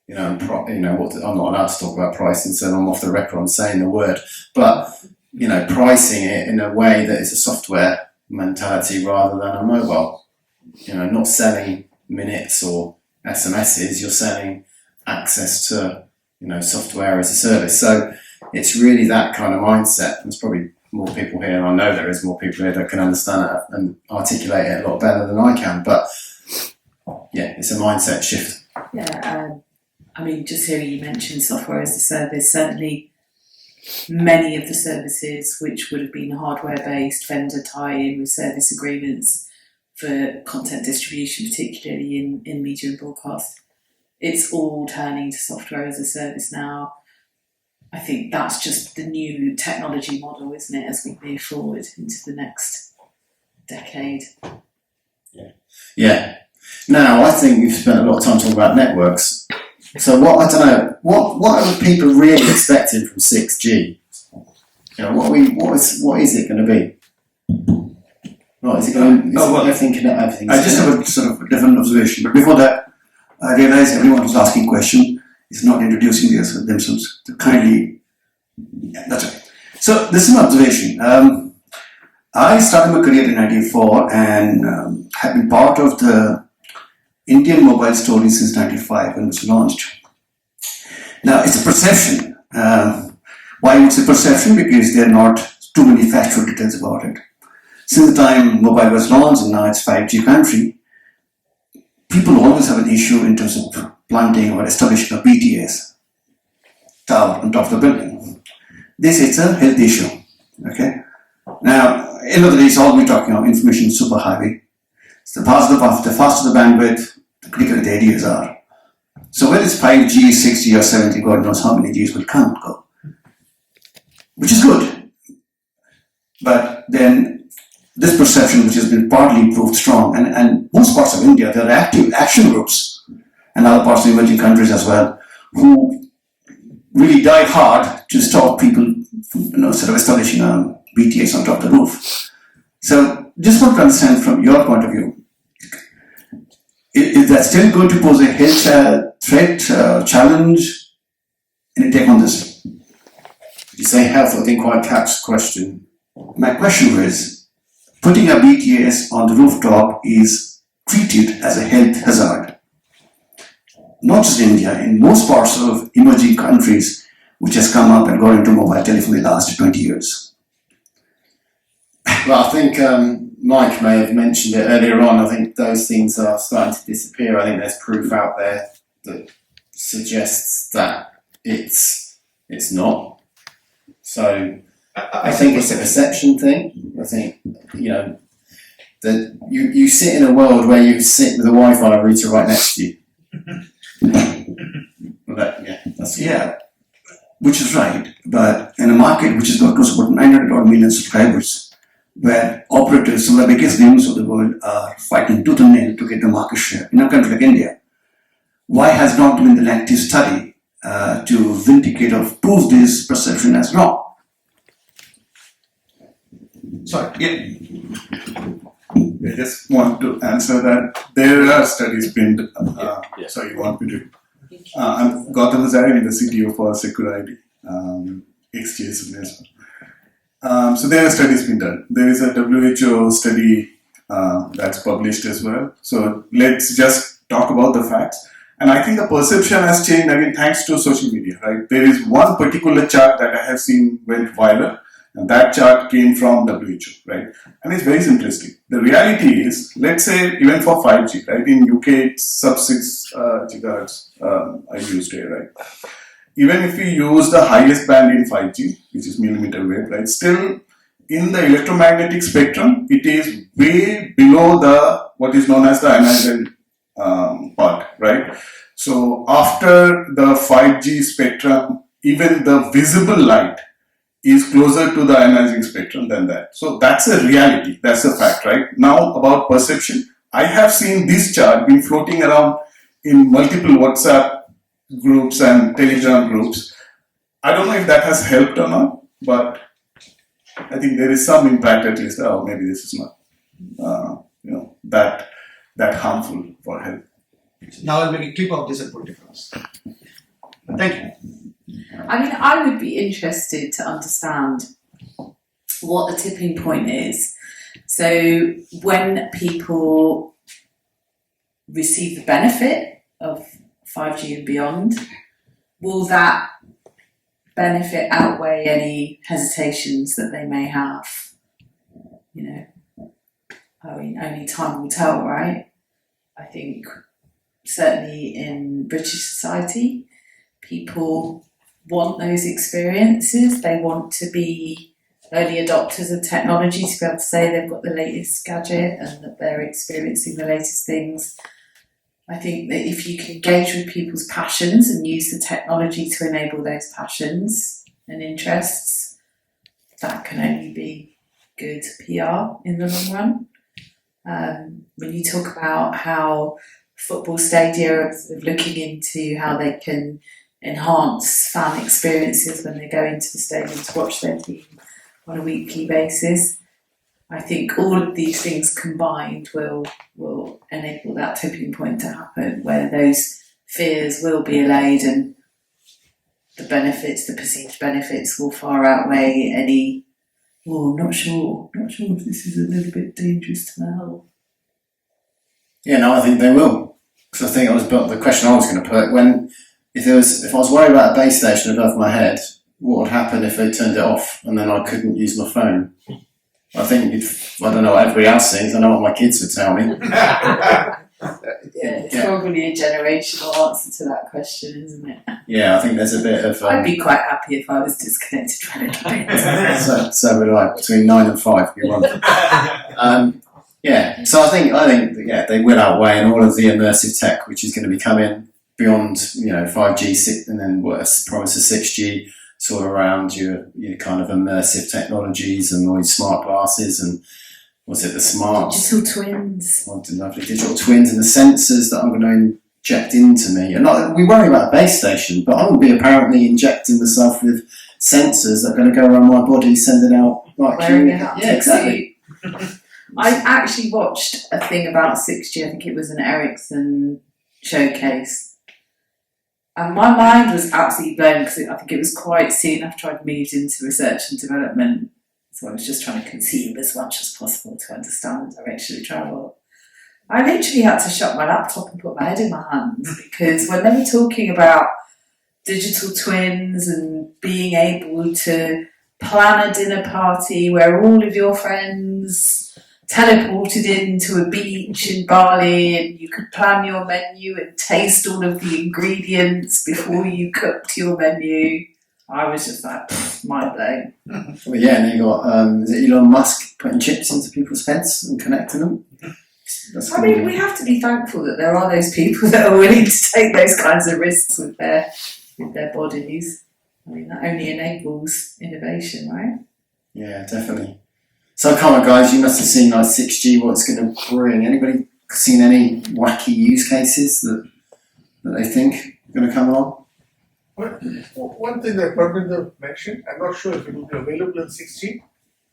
I'm not allowed to talk about pricing, so I'm off the record on saying the word. But pricing it in a way that is a software mentality rather than a mobile. Not selling minutes or SMSs. You're selling access to software as a service. So it's really that kind of mindset. There's probably more people here, and I know there is more people here that can understand it and articulate it a lot better than I can. But yeah, it's a mindset shift. Yeah, just hearing you mention software as a service, certainly many of the services which would have been hardware-based, vendor tie-in with service agreements for content distribution, particularly in media and broadcast, it's all turning to software as a service now. I think that's just the new technology model, isn't it, as we move forward into the next decade. Yeah. Now, I think we've spent a lot of time talking about networks. So what are people really expecting from 6G? What is it going to be? Right, is it going to thinking that everything? I just have a sort of different observation, but before that, I realize everyone who's asking question is not introducing themselves. Kindly, that's right. So this is my observation. I started my career in 1994 and have been part of the Indian mobile story since 95 when it was launched. Now it's a perception. Why it's a perception? Because there are not too many factual details about it. Since the time mobile was launched and now it's 5G country, people always have an issue in terms of planting or establishing a BTS tower on top of the building. This is a health issue. Okay. Now, end of the day, it's all we're talking about information superhighway. So the faster the bandwidth, the quicker the areas are. So whether it's 5G, 6G or 7G, God knows how many Gs will come and go. Which is good. But then this perception, which has been partly proved strong, and most parts of India, there are active action groups and other parts of emerging countries as well, who really die hard to stop people from, sort of establishing BTS on top of the roof. So, just want to understand from your point of view, is that still going to pose a health threat, challenge? Any take on this? You say health, I didn't quite catch the question. My question is, putting a BTS on the rooftop is treated as a health hazard. Not just in India, in most parts of emerging countries, which has come up and got into mobile telephony in the last 20 years. Well, I think Mike may have mentioned it earlier on. I think those things are starting to disappear. I think there's proof out there that suggests that it's not. So I think it's a perception thing. I think, that you sit in a world where you sit with a Wi-Fi router right next to you. Which is right, but in a market which has got close to about 900 million subscribers, where operators, some of the biggest names of the world, are fighting tooth and nail to get the market share in a country like India, why has not been an active study to vindicate or prove this perception as wrong? Sorry, I just want to answer that. There are studies being sorry, you want me to? I'm Gautam Hazare, I'm the CTO for Sekura ID, ex-GSMA as well. So there are studies being done. There is a WHO study that's published as well. So let's just talk about the facts. And I think the perception has changed again thanks to social media, right? There is one particular chart that I have seen went viral, and that chart came from WHO, right? And it's very simplistic. The reality is, let's say even for 5G, right? In UK, it's sub 6 gigahertz are used here, right? Even if we use the highest band in 5G, which is millimeter wave, right? Still, in the electromagnetic spectrum, it is way below the what is known as the ionizing part, right? So after the 5G spectrum, even the visible light is closer to the ionizing spectrum than that. So that's a reality, that's a fact, right? Now about perception, I have seen this chart being floating around in multiple WhatsApp groups and Telegram groups. I don't know if that has helped or not, but I think there is some impact at least. Oh, maybe this is not, that harmful for health. Now I'll make a clip of this and put it across. Thank you. I mean, I would be interested to understand what the tipping point is. So when people receive the benefit of 5G and beyond, will that benefit outweigh any hesitations that they may have? I mean, only time will tell, right? I think certainly in British society, people want those experiences. They want to be early adopters of technology, to be able to say they've got the latest gadget and that they're experiencing the latest things. I think that if you can engage with people's passions and use the technology to enable those passions and interests, that can only be good PR in the long run. When you talk about how football stadiums are looking into how they can enhance fan experiences when they go into the stadium to watch their team on a weekly basis, I think all of these things combined will enable that tipping point to happen where those fears will be allayed and the perceived benefits will far outweigh any, I'm not sure if this is a little bit dangerous to my health. Yeah, no, I think they will. Because I think the question I was going to put, if I was worried about a base station above my head, what would happen if they turned it off and then I couldn't use my phone? I think I don't know what everybody else thinks, I know what my kids would tell me. It's probably a generational answer to that question, isn't it? Yeah, I think there's a bit of... I'd be quite happy if I was disconnected for a little bit. so would I, between 9 and 5 if you want. So I think they will outweigh, and all of the immersive tech which is going to be coming beyond 5G, 6, and then promise of 6G, sort of around your kind of immersive technologies and all these smart glasses and was it the smarts? Digital twins. Lovely digital twins and the sensors that I'm going to inject into me. And we worry about a base station, but I will be apparently injecting myself with sensors that are going to go around my body, sending out like Wearing a hat. yeah, exactly. I actually watched a thing about 6G. I think it was an Ericsson showcase, and my mind was absolutely blown because I think it was quite soon after I'd moved into research and development. So I was just trying to consume as much as possible to understand the direction of travel. I literally had to shut my laptop and put my head in my hands because when they were talking about digital twins and being able to plan a dinner party where all of your friends teleported into a beach in Bali and you could plan your menu and taste all of the ingredients before you cooked your menu, I was just like, mind blown. Well, yeah, and then you got is it Elon Musk putting chips into people's heads and connecting them? I mean, we have to be thankful that there are those people that are willing to take those kinds of risks with their bodies. I mean, that only enables innovation, right? Yeah, definitely. So come on, guys, you must have seen like 6G, what it's going to bring. Anybody seen any wacky use cases that they think are going to come along? One thing that Parminder mentioned, I'm not sure if it will be available in 6G,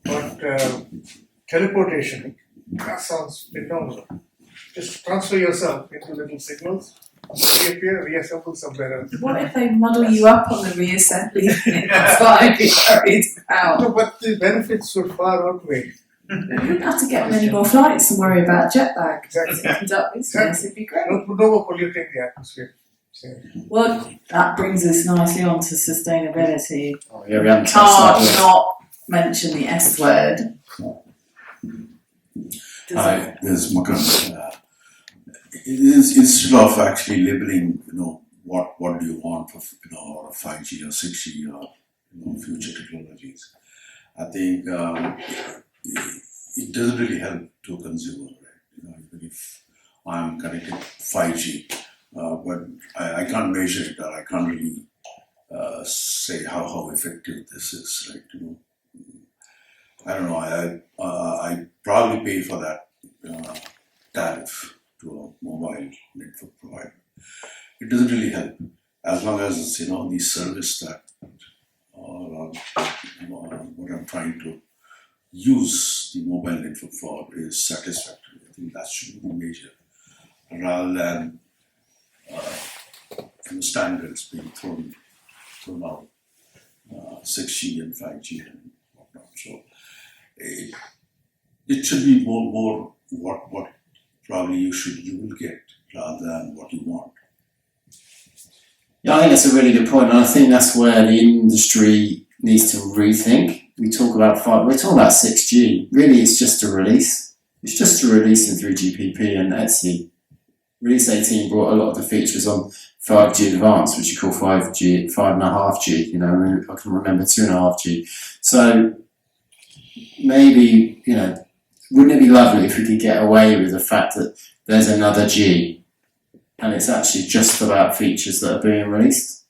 but teleportation, that sounds phenomenal. Just transfer yourself into little signals, reappear, reassemble somewhere else. What if they model you up on the reassembly? That's what I'd be worried about. No, but the benefits would far outweigh. We wouldn't have to get many more flights and worry about jet lag. Exactly. To conduct business, it'd be great. No more polluting the atmosphere. So, Well, that brings us nicely on to sustainability. Oh, yeah, we haven't touched that Can't yet. not mention the S word. There's Makran. Instead of actually labeling, what do you want for, or 5G or 6G or future technologies, I think it doesn't really help to a consumer, right? Even if I'm connected 5G, but I can't measure it, or I can't really say how effective this is, right? I don't know. I probably pay for that tariff to a mobile network provider. It doesn't really help as long as it's the service that what I'm trying to use the mobile network for is satisfactory. I think that should be the major, rather than standards being thrown out, 6G and 5G and whatnot. So it should be more what probably you will get rather than what you want. Yeah, I think that's a really good point, and I think that's where the industry needs to rethink. We're talking about 6G. Really, it's just a release. It's just a release in 3GPP and Etsy. Release 18 brought a lot of the features on 5G Advanced, which you call 5G, 5.5G. I can remember 2.5G. So maybe, wouldn't it be lovely if we could get away with the fact that there's another G and it's actually just about features that are being released,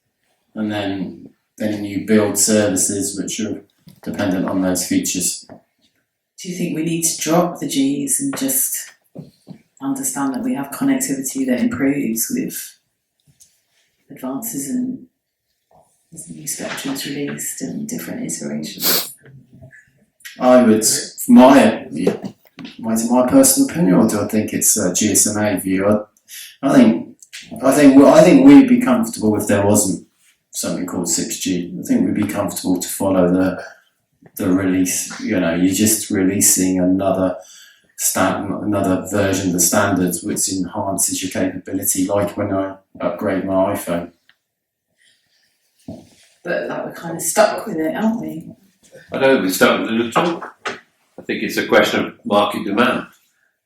and then you build services which are dependent on those features. Do you think we need to drop the Gs and just understand that we have connectivity that improves with advances in as new spectrums released and different iterations? I would, my personal opinion, or do I think it's a GSMA view? I think we'd be comfortable if there wasn't something called 6G. I think we'd be comfortable to follow the release. You're just releasing another version of the standards which enhances your capability, like when I upgrade my iPhone. But we're kind of stuck with it, aren't we? I don't think we're stuck with it at all. I think it's a question of market demand,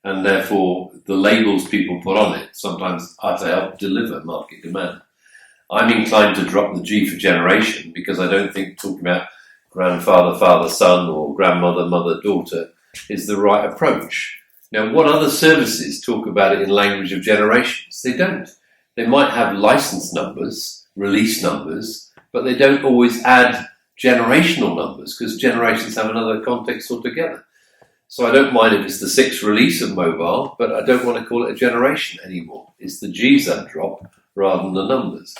and therefore the labels people put on it sometimes have to help deliver market demand. I'm inclined to drop the G for generation because I don't think talking about grandfather, father, son, or grandmother, mother, daughter is the right approach. Now, what other services talk about it in language of generations? They don't. They might have license numbers, release numbers, but they don't always add generational numbers because generations have another context altogether. So I don't mind if it's the 6th release of mobile, but I don't want to call it a generation anymore. It's the G's that drop rather than the numbers.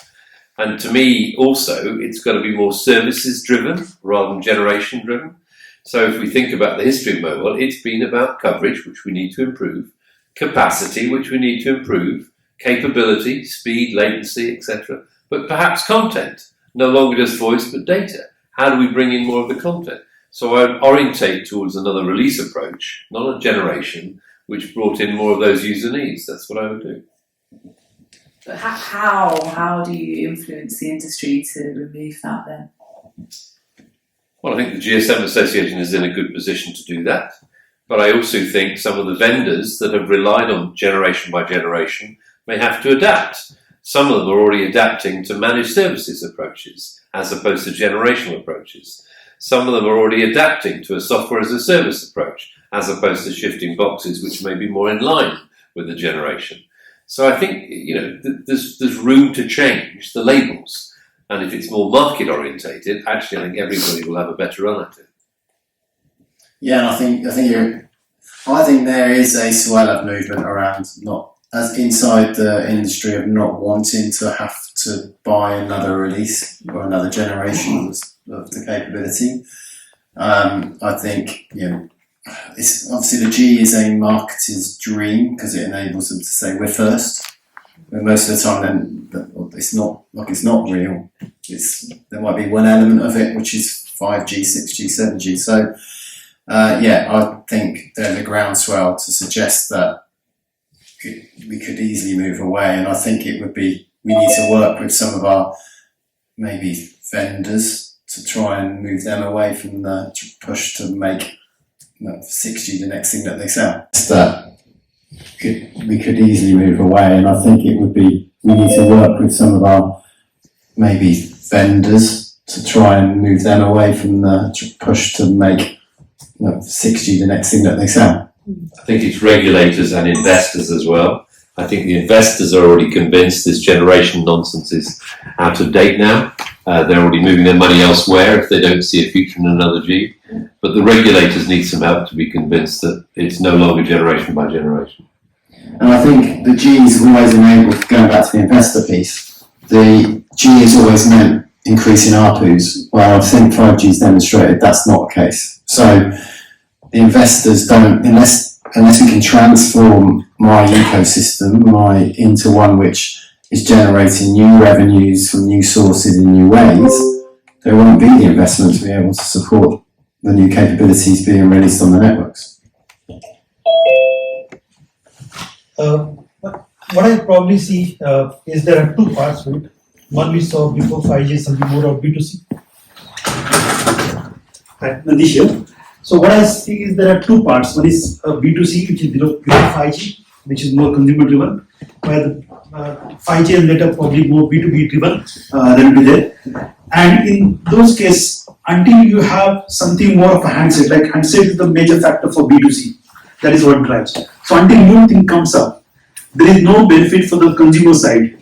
And to me also, it's got to be more services driven rather than generation driven. So if we think about the history of mobile, it's been about coverage, which we need to improve, capacity, which we need to improve, capability, speed, latency, etc. But perhaps content, no longer just voice, but data. How do we bring in more of the content? So I'd orientate towards another release approach, not a generation, which brought in more of those user needs. That's what I would do. But how do you influence the industry to remove that then? Well, I think the GSM Association is in a good position to do that. But I also think some of the vendors that have relied on generation by generation may have to adapt. Some of them are already adapting to managed services approaches as opposed to generational approaches. Some of them are already adapting to a software as a service approach as opposed to shifting boxes, which may be more in line with the generation. So I think, there's room to change the labels. And if it's more market orientated, actually I think everybody will have a better run at it. Yeah, and I think there is a swell of movement around not as inside the industry of not wanting to have to buy another release or another generation of the capability. I think it's obviously the G is a marketer's dream because it enables them to say we're first. But most of the time, then it's not real. There might be one element of it which is 5G, 6G, 7G. So. I think there's a groundswell to suggest that we could easily move away, and I think we need to work with some of our maybe vendors to try and move them away from the push to make 6G the next thing that they sell. That we could easily move away, and I think we need to work with some of our maybe vendors to try and move them away from the push to make 6G the next thing that they sell. I think it's regulators and investors as well. I think the investors are already convinced this generation nonsense is out of date now. They're already moving their money elsewhere if they don't see a future in another G. But the regulators need some help to be convinced that it's no longer generation by generation. And I think the G is always enabled, going back to the investor piece, the G is always meant increasing ARPUs. Well, I think 5G has demonstrated that's not the case. So the investors don't, unless we can transform my ecosystem into one which is generating new revenues from new sources in new ways, there won't be the investment to be able to support the new capabilities being released on the networks. What I probably see is there are two parts to it. One we saw before 5G, something more of B2C. Nandis here. So what I see is there are two parts. One is B2C, which is below 5G, which is more consumer driven, where the 5G and later probably more B2B driven that will be there. And in those cases, until you have something more of a handset, like handset is the major factor for B2C. That is what drives. So until new thing comes up, there is no benefit for the consumer side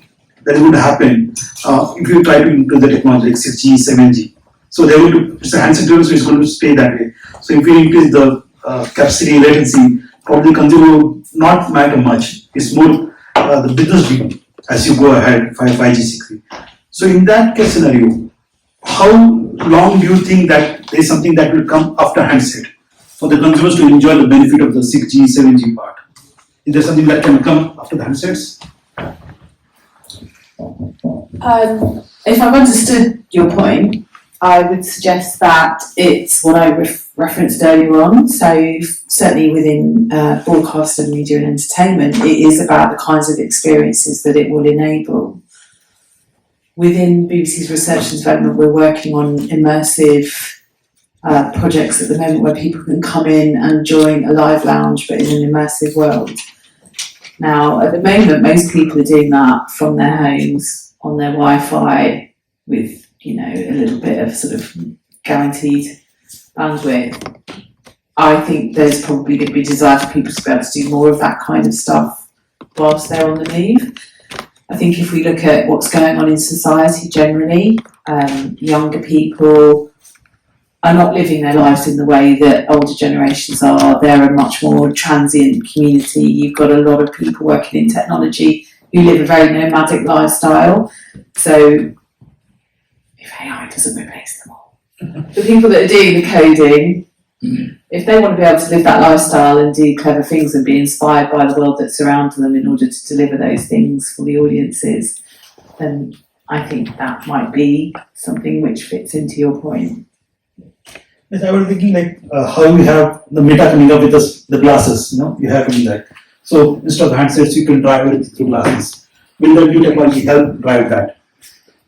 that would happen if you try to increase the technology like 6G, 7G. So they will do, it's a handset driven, so it's going to stay that way. So if you increase the capacity, latency, probably consumer will not matter much. It's more the business driven as you go ahead 5G, 6G. So in that case scenario, how long do you think that there is something that will come after handset for the consumers to enjoy the benefit of the 6G, 7G part? Is there something that can come after the handsets? If I've understood your point, I would suggest that it's what I referenced earlier on. So certainly within broadcast and media and entertainment, it is about the kinds of experiences that it will enable. Within BBC's research and development, we're working on immersive projects at the moment where people can come in and join a live lounge but in an immersive world. Now, at the moment, most people are doing that from their homes on their Wi-Fi with a little bit of sort of guaranteed bandwidth. I think there's probably going to be a desire for people to be able to do more of that kind of stuff whilst they're on the move. I think if we look at what's going on in society generally, younger people are not living their lives in the way that older generations are. They're a much more transient community. You've got a lot of people working in technology who live a very nomadic lifestyle. So if AI doesn't replace them all, the people that are doing the coding, if they want to be able to live that lifestyle and do clever things and be inspired by the world that surrounds them in order to deliver those things for the audiences, then I think that might be something which fits into your point. Yes, I was thinking like how you have the Meta coming up with the glasses, you have to do that. So instead of handsets, you can drive it through glasses. Will the new technology help drive that?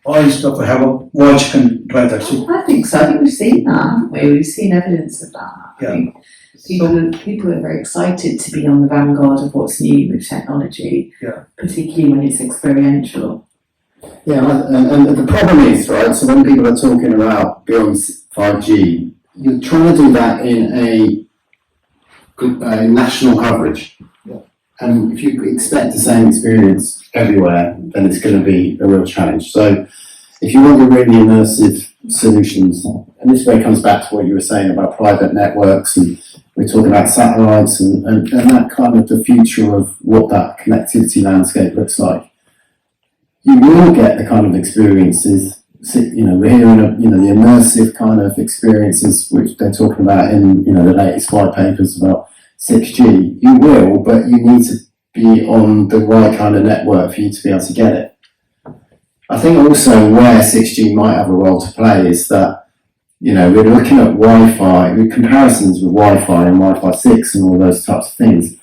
Or instead of have a watch can drive that? So I think so. I think we've seen that, haven't we? We've seen evidence of that. Yeah. I think people are very excited to be on the vanguard of what's new with technology, particularly when it's experiential. Yeah, and the problem is, right, so when people are talking about beyond 5G, you're trying to do that in a national coverage. Yeah. And if you expect the same experience everywhere, then it's going to be a real challenge. So if you want the really immersive solutions, and this way comes back to what you were saying about private networks, and we're talking about satellites and that kind of the future of what that connectivity landscape looks like. You will get the kind of experiences, we're hearing the immersive kind of experiences which they're talking about in, the latest white papers about 6G. You will, but you need to be on the right kind of network for you to be able to get it. I think also where 6G might have a role to play is that, we're looking at Wi-Fi, with comparisons with Wi-Fi and Wi-Fi 6 and all those types of things.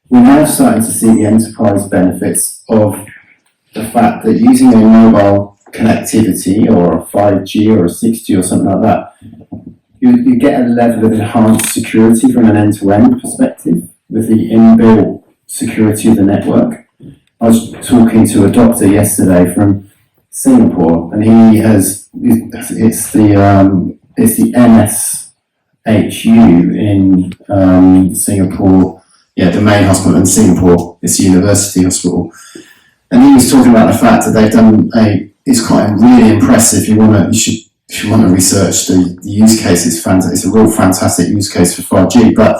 We're now starting to see the enterprise benefits of the fact that using a mobile connectivity or a 5G or a 6G or something like that, you get a level of enhanced security from an end-to-end perspective with the inbuilt security of the network. I was talking to a doctor yesterday from Singapore, and it's the MSHU in Singapore, the main hospital in Singapore. It's a university hospital. And he was talking about the fact that they've done it's quite really impressive. If you want to research the use case, it's a real fantastic use case for 5G. But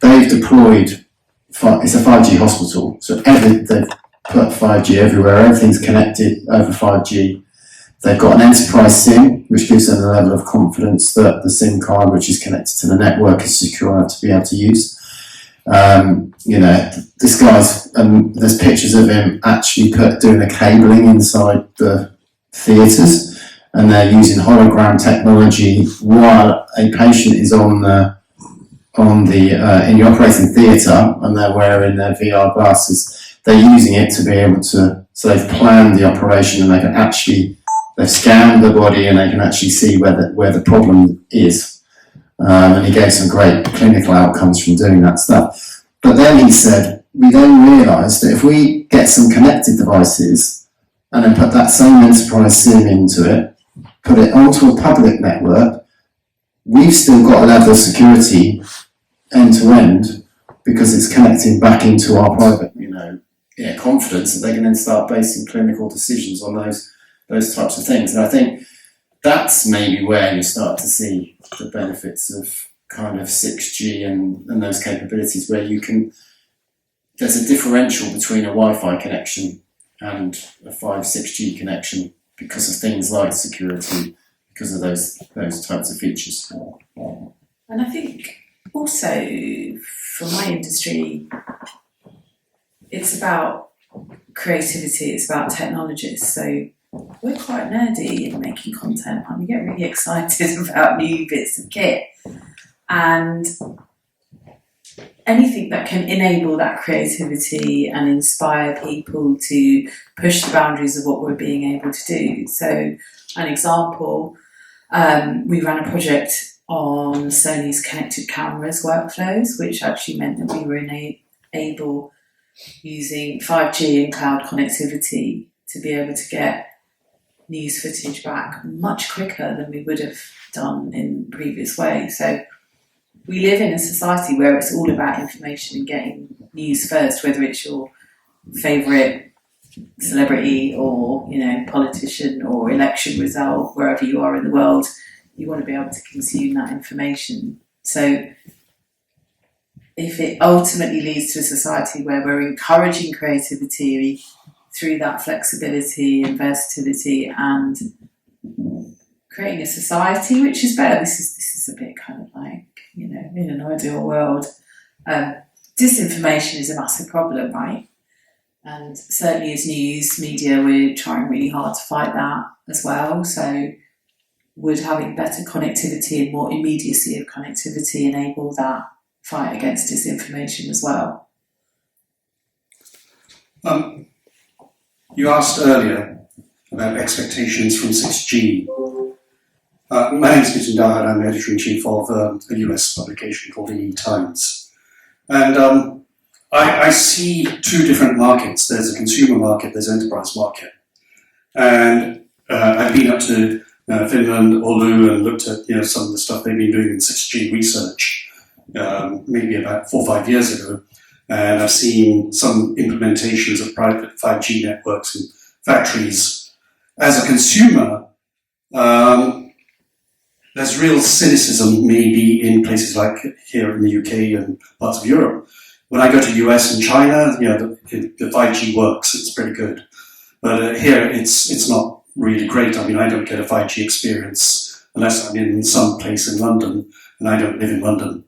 they've deployed, it's a 5G hospital, so they've put 5G everywhere. Everything's connected over 5G. They've got an enterprise SIM, which gives them a level of confidence that the SIM card, which is connected to the network, is secure enough to be able to use. This guy's, there's pictures of him actually doing the cabling inside the theatres, and they're using hologram technology while a patient is in the operating theatre, and they're wearing their VR glasses. They're using it to be able to, so they've planned the operation, and they've scanned the body, and they can actually see where the problem is. And he gave some great clinical outcomes from doing that stuff. But then he said, we then realised that if we get some connected devices and then put that same enterprise SIM into it, put it onto a public network, we've still got a level of security end to end because it's connecting back into our private, confidence that they can then start basing clinical decisions on those types of things. And I think that's maybe where you start to see the benefits of kind of 6G and those capabilities, where there's a differential between a Wi-Fi connection and a 6G connection because of things like security, because of those types of features. And I think also for my industry, it's about creativity, it's about technologists. So we're quite nerdy in making content, and we get really excited about new bits of kit. And anything that can enable that creativity and inspire people to push the boundaries of what we're being able to do. So an example, we ran a project on Sony's connected cameras workflows, which actually meant that we were able, using 5G and cloud connectivity, to be able to get news footage back much quicker than we would have done in previous ways. So we live in a society where it's all about information and getting news first, whether it's your favourite celebrity or politician or election result, wherever you are in the world. you want to be able to consume that information. So if it ultimately leads to a society where we're encouraging creativity through that flexibility and versatility and creating a society which is better, this is a bit kind of like, in an ideal world, disinformation is a massive problem, right? And certainly as news media, we're trying really hard to fight that as well. So would having better connectivity and more immediacy of connectivity enable that fight against disinformation as well? You asked earlier about expectations from 6G. My name is Nitin Dahad. I'm editor-in-chief of a US publication called the Times. And I see two different markets. There's a consumer market, there's an enterprise market. And I've been up to Finland, Oulu, and looked at some of the stuff they've been doing in 6G research maybe about 4 or 5 years ago. And I've seen some implementations of private 5G networks in factories. As a consumer, there's real cynicism maybe in places like here in the UK and parts of Europe. When I go to US and China, the 5G works, it's pretty good. But here it's not really great. I mean, I don't get a 5G experience unless I'm in some place in London, and I don't live in London.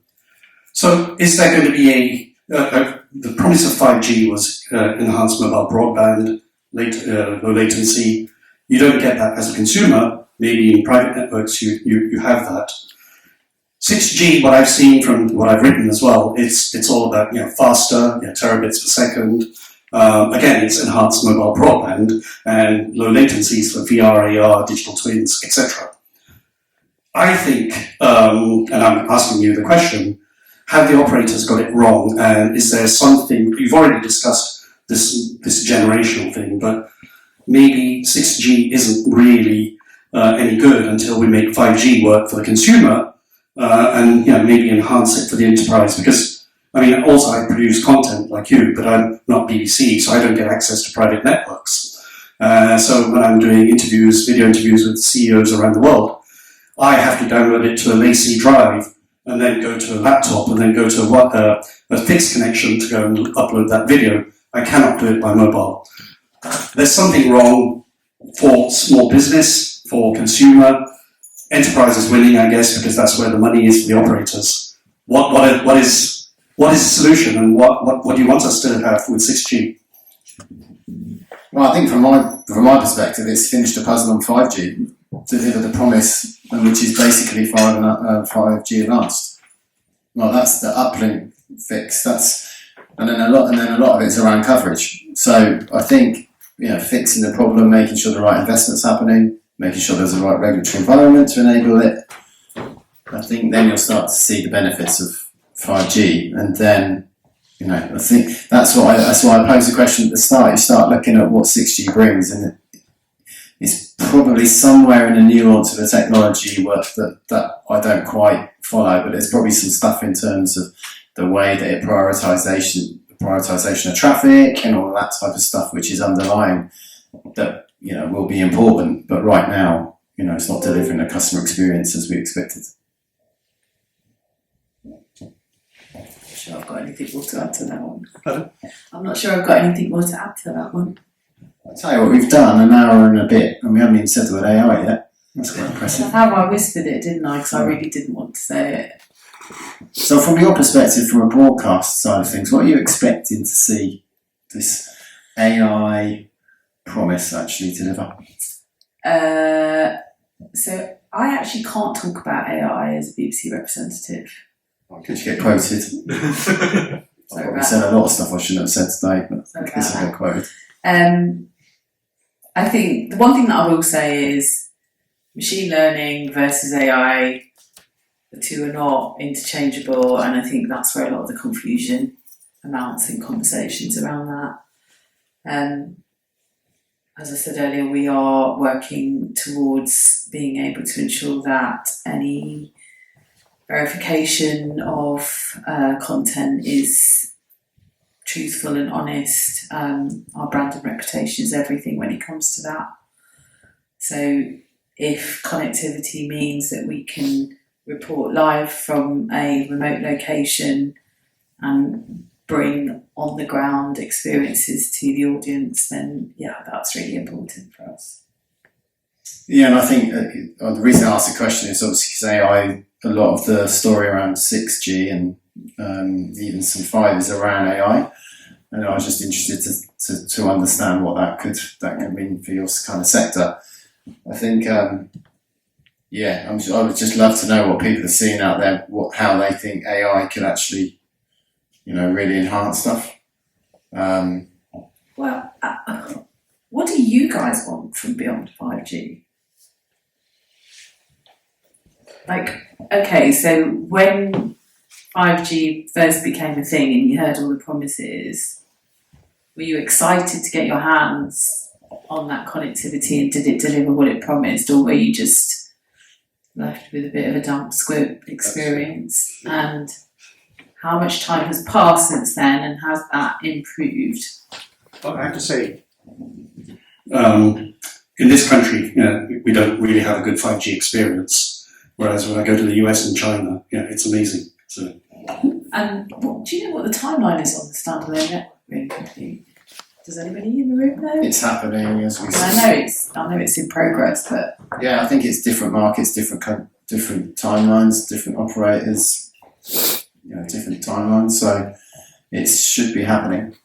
So is there going to be the promise of 5G was enhanced mobile broadband, low latency. You don't get that as a consumer. Maybe in private networks you have that. 6G, what I've seen from what I've written as well, it's all about faster, terabits per second. Again, it's enhanced mobile broadband and low latencies for VR, AR, digital twins, etc. I think, and I'm asking you the question, have the operators got it wrong? And is there something, you've already discussed this generational thing, but maybe 6G isn't really any good until we make 5G work for the consumer and maybe enhance it for the enterprise. Because, I mean, also I produce content like you, but I'm not BBC, so I don't get access to private networks. So when I'm doing video interviews with CEOs around the world, I have to download it to a lacy drive and then go to a laptop and then go to a fixed connection to go and upload that video. I cannot do it by mobile. There's something wrong for small business, for consumer. Enterprise is winning, I guess, because that's where the money is for the operators. What is the solution, and what do you want us to have with 6G? Well, I think from my perspective, it's finished a puzzle on 5G, deliver the promise, which is basically 5G advanced. Well, that's the uplink fix. And then a lot of it's around coverage. So I think fixing the problem, making sure the right investment's happening, making sure there's the right regulatory environment to enable it. I think then you'll start to see the benefits of 5G, and then I think that's why I posed the question at the start. You start looking at what 6G brings, and it's probably somewhere in the nuance of the technology work that I don't quite follow, but there's probably some stuff in terms of the way that it prioritization of traffic and all that type of stuff, which is underlying that will be important. But right now, it's not delivering a customer experience as we expected. Sure, I've got anything more to add to that one. Pardon? I'm not sure I've got anything more to add to that one. I'll tell you what, we've done an hour and a bit, and we haven't even said the word AI yet. That's quite impressive. That's how I whispered it, didn't I? Because I really didn't want to say it. So from your perspective, from a broadcast side of things, what are you expecting to see this AI promise actually deliver? So I actually can't talk about AI as a BBC representative. Could you get quoted? I've probably said a lot of stuff I shouldn't have said today, but I guess I get quoted. I think the one thing that I will say is machine learning versus AI, the two are not interchangeable, and I think that's where a lot of the confusion amounts in conversations around that. As I said earlier, we are working towards being able to ensure that any verification of content is truthful and honest. Our brand and reputation is everything when it comes to that. So if connectivity means that we can report live from a remote location and bring on the ground experiences to the audience, then yeah, that's really important for us. Yeah, and I think the reason I asked the question is obviously because a lot of the story around 6G and even some 5 is around AI, and I was just interested to understand what that could mean for your kind of sector. I think, I would just love to know what people are seeing out there, how they think AI could actually, really enhance stuff. Well, what do you guys want from beyond 5G? So when 5G first became a thing and you heard all the promises, were you excited to get your hands on that connectivity, and did it deliver what it promised, or were you just left with a bit of a damp squib experience? And how much time has passed since then, and has that improved? Well, I have to say, in this country, we don't really have a good 5G experience. Whereas when I go to the US and China, it's amazing. So. And do you know what the timeline is on the standalone network? Does anybody in the room know? It's happening as we speak. I know it's in progress, but yeah, I think it's different markets, different timelines, different operators, different timelines. So it should be happening.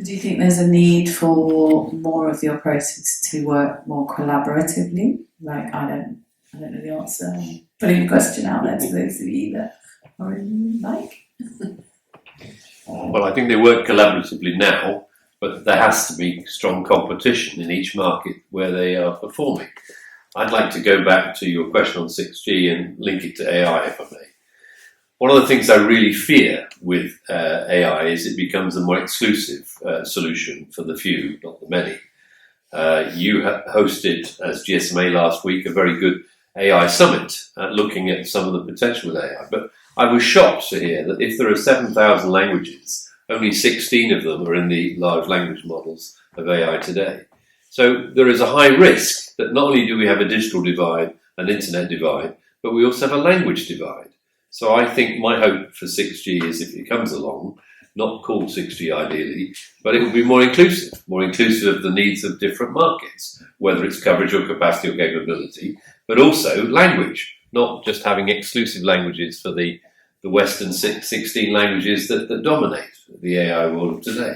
Do you think there's a need for more of the operators to work more collaboratively? I don't know the answer. I'm putting the question out there to those of you that are in Well, I think they work collaboratively now, but there has to be strong competition in each market where they are performing. I'd like to go back to your question on 6G and link it to AI, if I may. One of the things I really fear with AI is it becomes a more exclusive solution for the few, not the many. You hosted, as GSMA last week, a very good AI summit looking at some of the potential with AI. But I was shocked to hear that if there are 7,000 languages, only 16 of them are in the large language models of AI today. So there is a high risk that not only do we have a digital divide, an internet divide, but we also have a language divide. So I think my hope for 6G is, if it comes along, not called 6G ideally, but it will be more inclusive of the needs of different markets, whether it's coverage or capacity or capability, but also language, not just having exclusive languages for the Western 16 languages that dominate the AI world of today.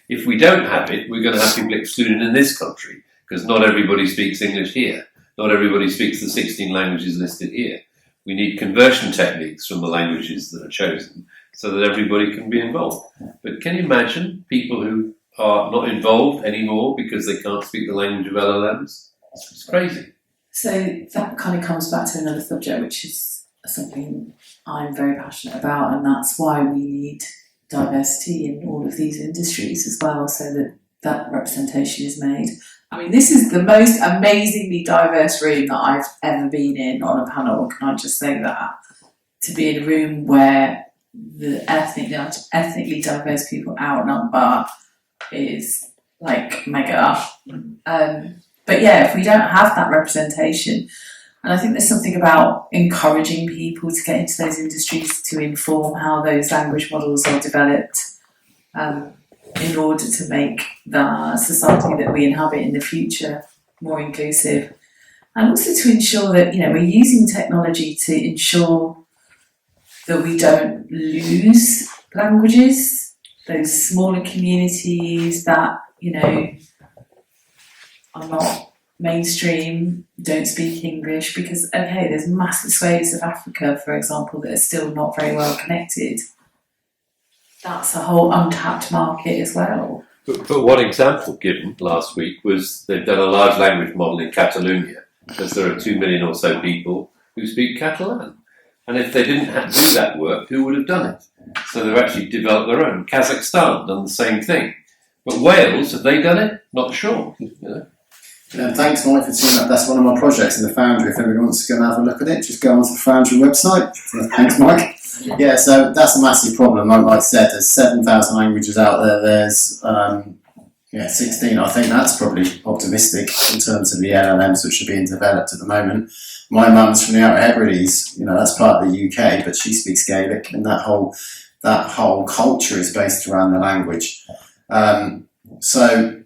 If we don't have it, we're going to have people excluded in this country, because not everybody speaks English here. Not everybody speaks the 16 languages listed here. We need conversion techniques from the languages that are chosen so that everybody can be involved. But can you imagine people who are not involved anymore because they can't speak the language of LLMs? It's crazy. So that kind of comes back to another subject, which is something I'm very passionate about, and that's why we need diversity in all of these industries as well, so that representation is made. I mean, this is the most amazingly diverse room that I've ever been in on a panel. Can I just say that? To be in a room where the ethnically diverse people outnumber is mega. But yeah, if we don't have that representation, and I think there's something about encouraging people to get into those industries to inform how those language models are developed in order to make the society that we inhabit in the future more inclusive. And also to ensure that, we're using technology to ensure that we don't lose languages, those smaller communities that, are not mainstream, don't speak English, because, there's massive swathes of Africa, for example, that are still not very well connected. That's a whole untapped market as well. But one example given last week was they've done a large language model in Catalonia, because there are 2 million or so people who speak Catalan. And if they didn't have to do that work, who would have done it? So they've actually developed their own. Kazakhstan done the same thing. But Wales, have they done it? Not sure. Thanks, Mike, for seeing that. That's one of my projects in the Foundry. If anybody wants to go and have a look at it, just go onto the Foundry website. So thanks, Mike. Yeah, so that's a massive problem. Like I said, there's 7,000 languages out there. There's, 16. I think that's probably optimistic in terms of the LLMs which are being developed at the moment. My mum's from the Outer Hebrides, that's part of the UK, but she speaks Gaelic, and that whole culture is based around the language. So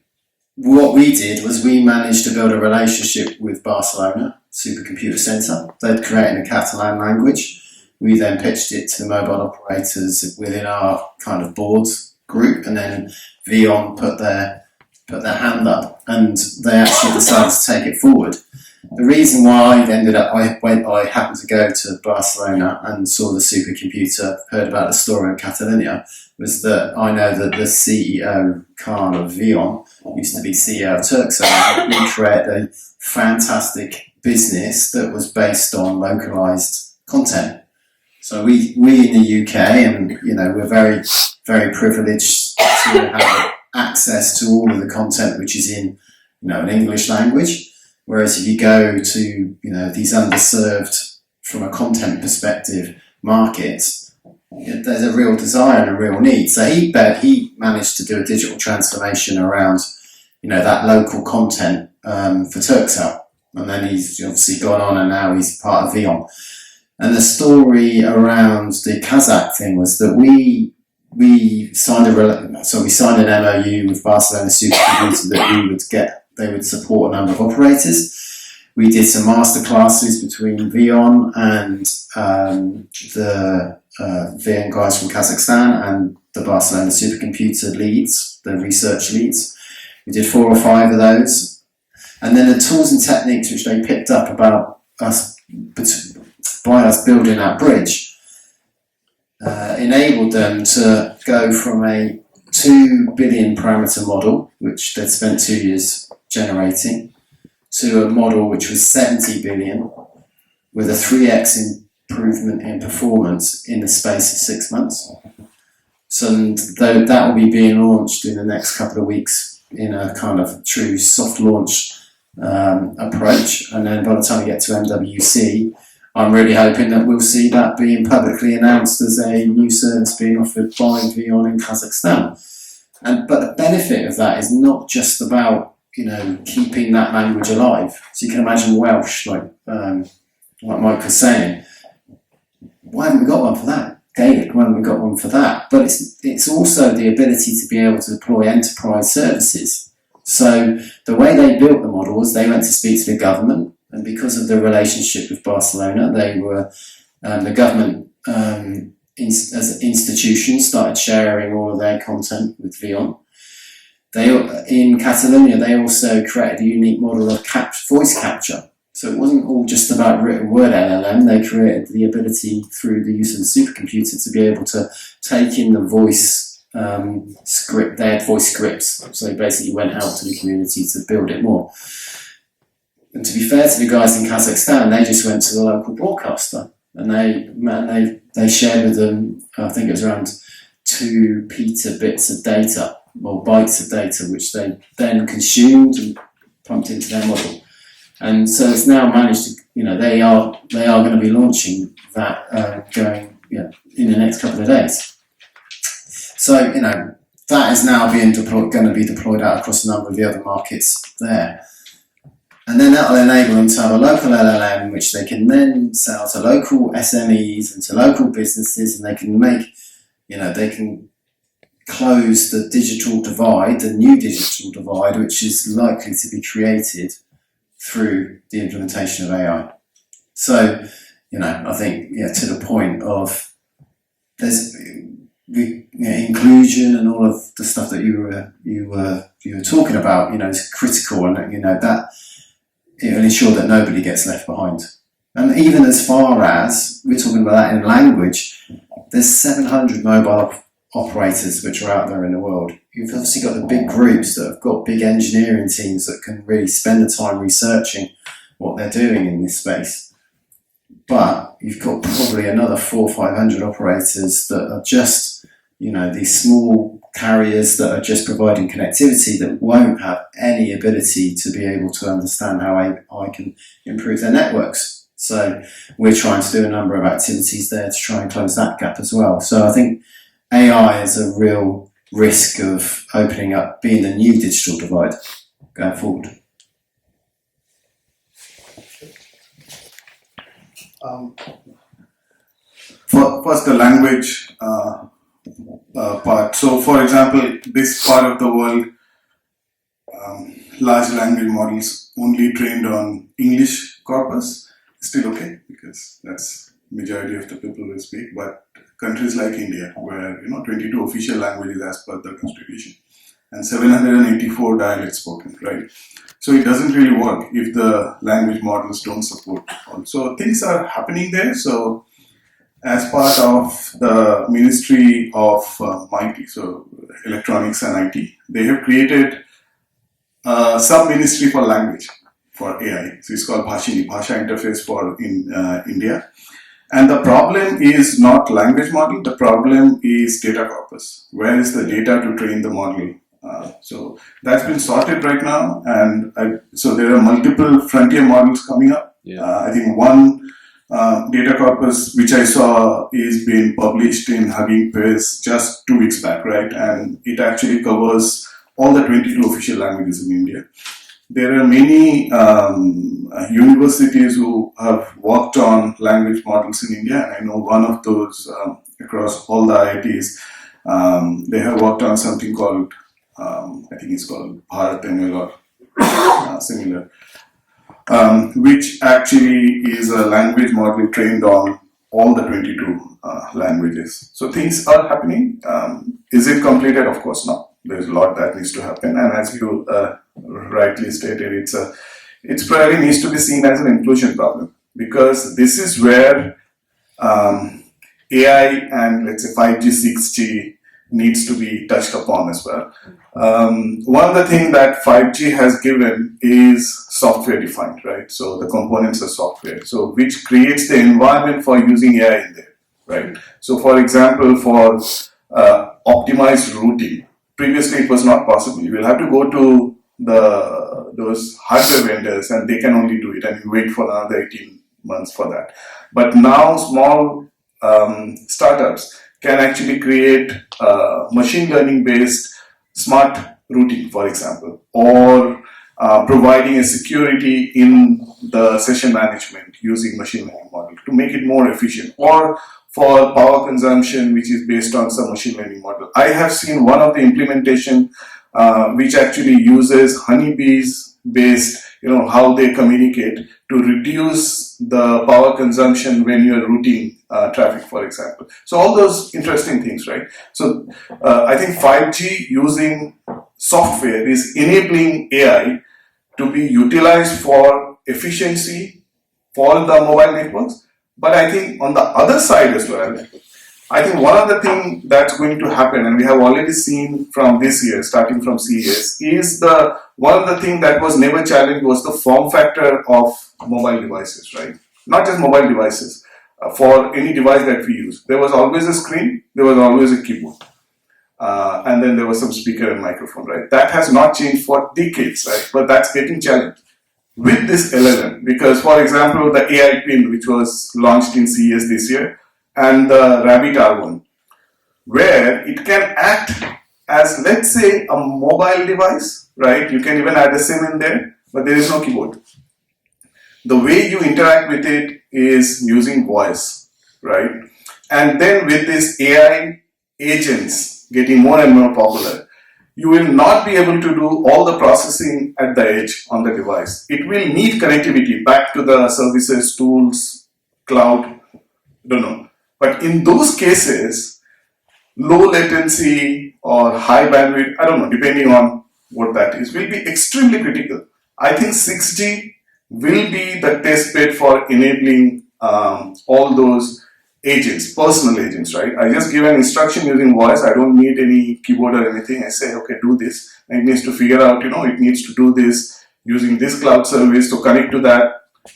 what we did was we managed to build a relationship with Barcelona Supercomputer Centre. They'd created a Catalan language. We then pitched it to the mobile operators within our kind of boards group, and then Vion put their hand up, and they actually decided to take it forward. The reason why I happened to go to Barcelona and saw the supercomputer, heard about the story in Catalonia, was that I know that the CEO, Khan of Vion, used to be CEO of Turkcell. He created a fantastic business that was based on localized content. So we in the UK, and we're very, very privileged to have access to all of the content which is in an English language. Whereas if you go to these underserved, from a content perspective, markets, there's a real desire and a real need. So he managed to do a digital transformation around that local content for Turkcell, and then he's obviously gone on and now he's part of Vion. And the story around the Kazakh thing was that we signed an MOU with Barcelona Supercomputer that they would support a number of operators. We did some masterclasses between Vion and the Vion guys from Kazakhstan and the Barcelona Supercomputer leads, the research leads. We did 4 or 5 of those. And then the tools and techniques which they picked up about us, by us building that bridge, enabled them to go from a 2 billion parameter model, which they'd spent 2 years generating, to a model which was 70 billion with a 3x improvement in performance in the space of 6 months. So that will be being launched in the next couple of weeks in a kind of true soft launch approach, and then by the time we get to MWC, I'm really hoping that we'll see that being publicly announced as a new service being offered by Vion in Kazakhstan. But the benefit of that is not just about keeping that language alive. So you can imagine Welsh, like Mike was saying. Why haven't we got one for that? Gaelic, why haven't we got one for that? But it's also the ability to be able to deploy enterprise services. So the way they built the model was they went to speak to the government, and because of the relationship with Barcelona, they were the government as institutions started sharing all of their content with Vion. In Catalonia, they also created a unique model of voice capture. So it wasn't all just about written word LLM. They created the ability through the use of the supercomputer to be able to take in the voice script. They had voice scripts, so they basically went out to the community to build it more. And to be fair to the guys in Kazakhstan, they just went to the local broadcaster and they shared with them, I think it was around 2 petabits of data, or bytes of data, which they then consumed and pumped into their model. And so it's now managed to, they are going to be launching that going in the next couple of days. So that is now going to be deployed out across a number of the other markets there. And then that will enable them to have a local LLM, which they can then sell to local SMEs and to local businesses, and they can make, they can close the digital divide, the new digital divide, which is likely to be created through the implementation of AI. So, I think, to the point of there's inclusion and all of the stuff that you were talking about, is critical, and that it will ensure that nobody gets left behind. And even as far as we're talking about that in language, there's 700 mobile operators which are out there in the world. You've obviously got the big groups that have got big engineering teams that can really spend the time researching what they're doing in this space. But you've got probably another 400 or 500 operators that are just, these small carriers that are just providing connectivity that won't have any ability to be able to understand how AI can improve their networks. So we're trying to do a number of activities there to try and close that gap as well. So I think AI is a real risk of opening up, being the new digital divide going forward? First, the language part. So, for example, this part of the world, large language models only trained on English corpus, still okay because that's majority of the people will speak. But countries like India, where 22 official languages as per the constitution, and 784 dialects spoken, right? So it doesn't really work if the language models don't support. So things are happening there. So as part of the Ministry of MIT, so Electronics and IT, they have created a sub-ministry for language for AI. So it's called Bhashini, Bhasha Interface for in India. And the problem is not language model, the problem is data corpus. Where is the data to train the model? So that's been sorted right now, and so there are multiple frontier models coming up. I think one data corpus which I saw is being published in Hugging Face just 2 weeks back, right? And it actually covers all the 22 official languages in India. There are many universities who have worked on language models in India, and I know one of those across all the IITs. They have worked on something called, I think it's called Bharat ML or similar, which actually is a language model trained on all the 22 languages. So things are happening. Is it completed? Of course not. There's a lot that needs to happen, and as you rightly stated, it's probably needs to be seen as an inclusion problem, because this is where AI and let's say 5G, 6G needs to be touched upon as well. One of the things that 5G has given is software defined, right? So the components are software, so which creates the environment for using AI in there, right? So for example, for optimized routing, previously it was not possible. You will have to go to those hardware vendors and they can only do it, and you wait for another 18 months for that. But now small startups can actually create machine learning based smart routing, for example, or providing a security in the session management using machine learning model to make it more efficient, or for power consumption, which is based on some machine learning model. I have seen one of the implementation which actually uses honeybees based, how they communicate to reduce the power consumption when you're routing traffic, for example. So all those interesting things, right? So I think 5G using software is enabling AI to be utilized for efficiency for the mobile networks. But I think on the other side as well, I think one of the things that's going to happen, and we have already seen from this year, starting from CES, is one of the things that was never challenged was the form factor of mobile devices, right? Not just mobile devices. For any device that we use, there was always a screen, there was always a keyboard, and then there was some speaker and microphone, right? That has not changed for decades, right? But that's getting challenged with this LLM, because, for example, the AI pin, which was launched in CES this year, and the Rabbit R1, where it can act as, let's say, a mobile device, right? You can even add a SIM in there, but there is no keyboard. The way you interact with it is using voice, right? And then with this AI agents getting more and more popular, you will not be able to do all the processing at the edge on the device. It will need connectivity back to the services, tools, cloud, don't know. But in those cases, low latency or high bandwidth, I don't know, depending on what that is, will be extremely critical. I think 6G will be the test bed for enabling all those agents, personal agents, right? I just give an instruction using voice. I don't need any keyboard or anything. I say, okay, do this. And it needs to figure out, it needs to do this using this cloud service to connect to that.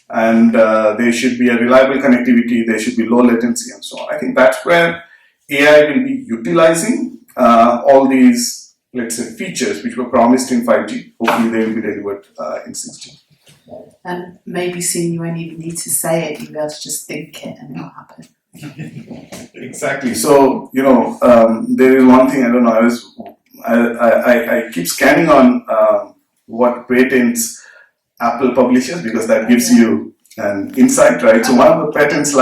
And there should be a reliable connectivity. There should be low latency and so on. I think that's where AI will be utilizing all these, let's say, features which were promised in 5G. Hopefully they will be delivered in 6G. And maybe soon you won't even need to say it, you'll be able to just think it and it'll happen. Exactly. So, there is one thing I don't know. I keep scanning on what patents Apple publishes because that gives you an insight, right? So one of the patents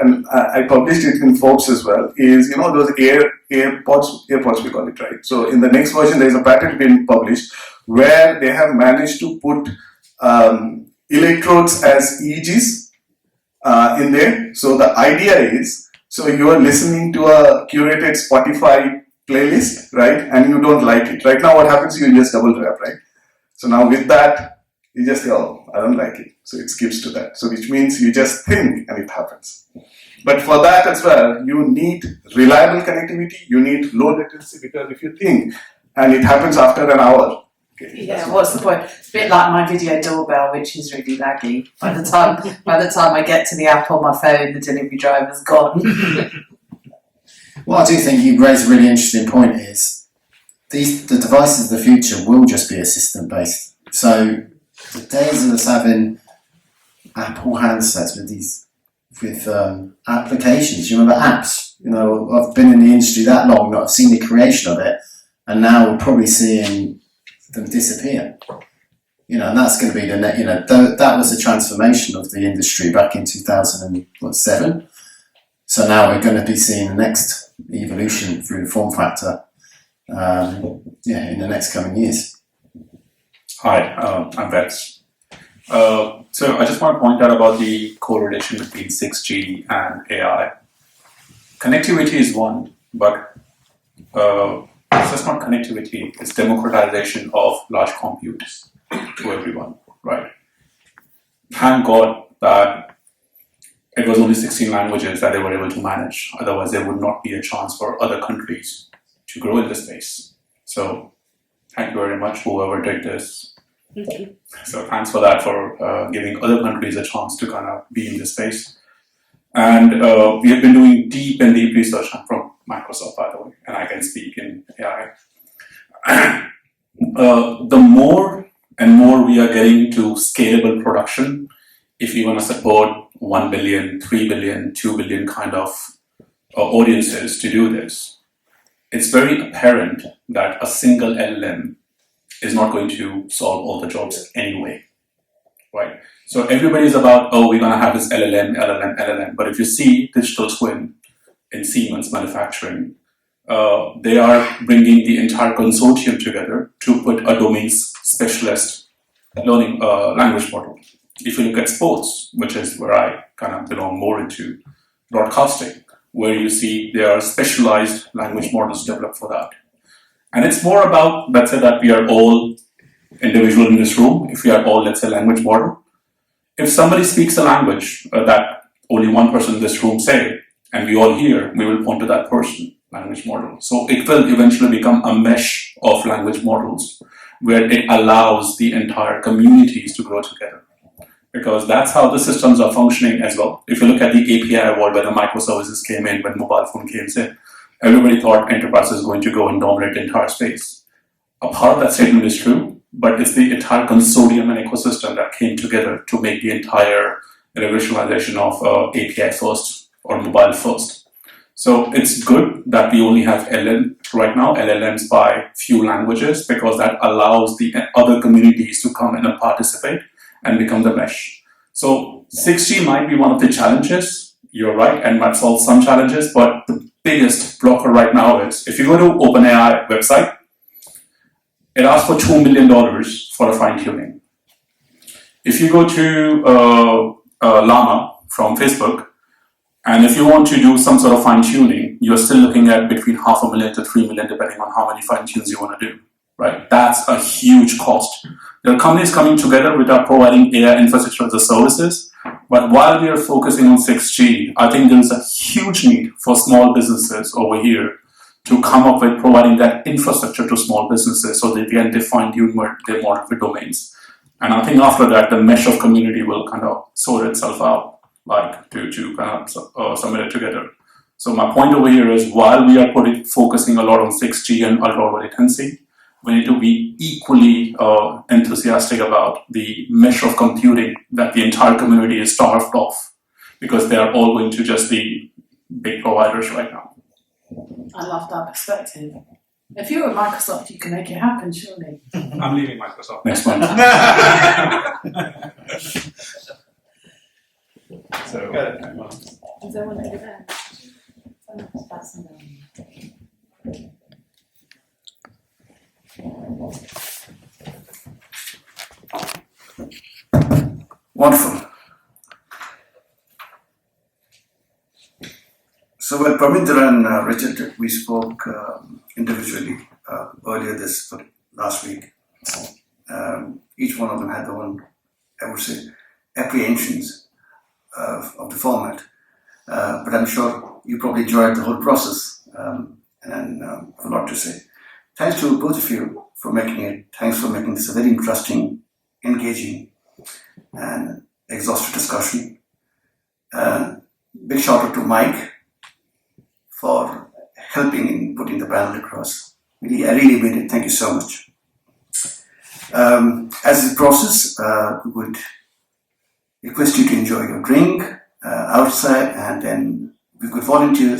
and I published it in Forbes as well, is those AirPods we call it, right? So in the next version, there is a patent being published where they have managed to put electrodes as EEGs in there. So the idea is, so you are listening to a curated Spotify playlist, right? And you don't like it. Right now, what happens? You just double tap, right? So now with that, you just say, oh, I don't like it. So it skips to that. So which means you just think and it happens. But for that as well, you need reliable connectivity. You need low latency because if you think and it happens after an hour. Okay, yeah, what's the point? It's a bit like my video doorbell, which is really laggy. By the time I get to the app on my phone, the delivery driver's gone. What I do think you raise a really interesting point is the devices of the future will just be assistant based. So the days of us having Apple handsets with applications, you remember apps? I've been in the industry that long that I've seen the creation of it, and now we're probably seeing them disappear. And that's going to be the net. That was the transformation of the industry back in 2007. So now we're going to be seeing the next evolution through the form factor, in the next coming years. Hi, I'm Vex. So I just want to point out about the correlation between 6G and AI. Connectivity is one, but it's just not connectivity, it's democratization of large compute to everyone, right? Thank God that it was only 16 languages that they were able to manage. Otherwise, there would not be a chance for other countries to grow in this space. So thank you very much, whoever did this. So thanks for that, for giving other countries a chance to kind of be in this space. And we have been doing deep research. I'm from Microsoft, by the way, and I can speak in AI. The more and more we are getting to scalable production, if you want to support 1 billion, 3 billion, 2 billion kind of audiences to do this, it's very apparent that a single LLM is not going to solve all the jobs anyway, right? So everybody's about, we're going to have this LLM. But if you see digital twin in Siemens manufacturing, they are bringing the entire consortium together to put a domain specialist learning language model. If you look at sports, which is where I kind of belong more into, broadcasting, where you see there are specialized language models developed for that. And it's more about, let's say that we are all individual in this room, if we are all, let's say, language model. If somebody speaks a language that only one person in this room say, and we all hear, we will point to that person, language model. So it will eventually become a mesh of language models where it allows the entire communities to grow together. Because that's how the systems are functioning as well. If you look at the API world where the microservices came in, when mobile phone came in, everybody thought enterprise is going to go and dominate the entire space. A part of that statement is true, but it's the entire consortium and ecosystem that came together to make the entire revolutionization of API first or mobile first. So it's good that we only have right now, LLMs by few languages, because that allows the other communities to come in and participate and become the mesh. So 6G might be one of the challenges, you're right, and might solve some challenges, but the biggest blocker right now is, if you go to OpenAI website, it asks for $2 million for a fine-tuning. If you go to Llama from Facebook, and if you want to do some sort of fine-tuning, you're still looking at between $500,000 to $3 million, depending on how many fine-tunes you want to do, right? That's a huge cost. There are companies coming together which are providing AI infrastructure as a services, but while we are focusing on 6G, I think there is a huge need for small businesses over here to come up with providing that infrastructure to small businesses so they can define their model domains. And I think after that, the mesh of community will kind of sort itself out, like to kind of submit it together. So my point over here is, while we are focusing a lot on 6G and ultra low latency, we need to be equally enthusiastic about the mesh of computing that the entire community is starved of because they are all going to just the big providers right now. I love that perspective. If you're at Microsoft, you can make it happen, surely. I'm leaving Microsoft next month. So, Is there one over there? Wonderful. So when Parminder and Richard, we spoke individually earlier last week. Each one of them had their own, I would say, apprehensions of the format. But I'm sure you probably enjoyed the whole process, and I have a lot to say. Thanks to both of you for making it. Thanks for making this a very interesting, engaging, and exhaustive discussion. Big shout out to Mike for helping in putting the panel across. I really made it. Thank you so much. As the process, we would request you to enjoy your drink outside, and then we could volunteer,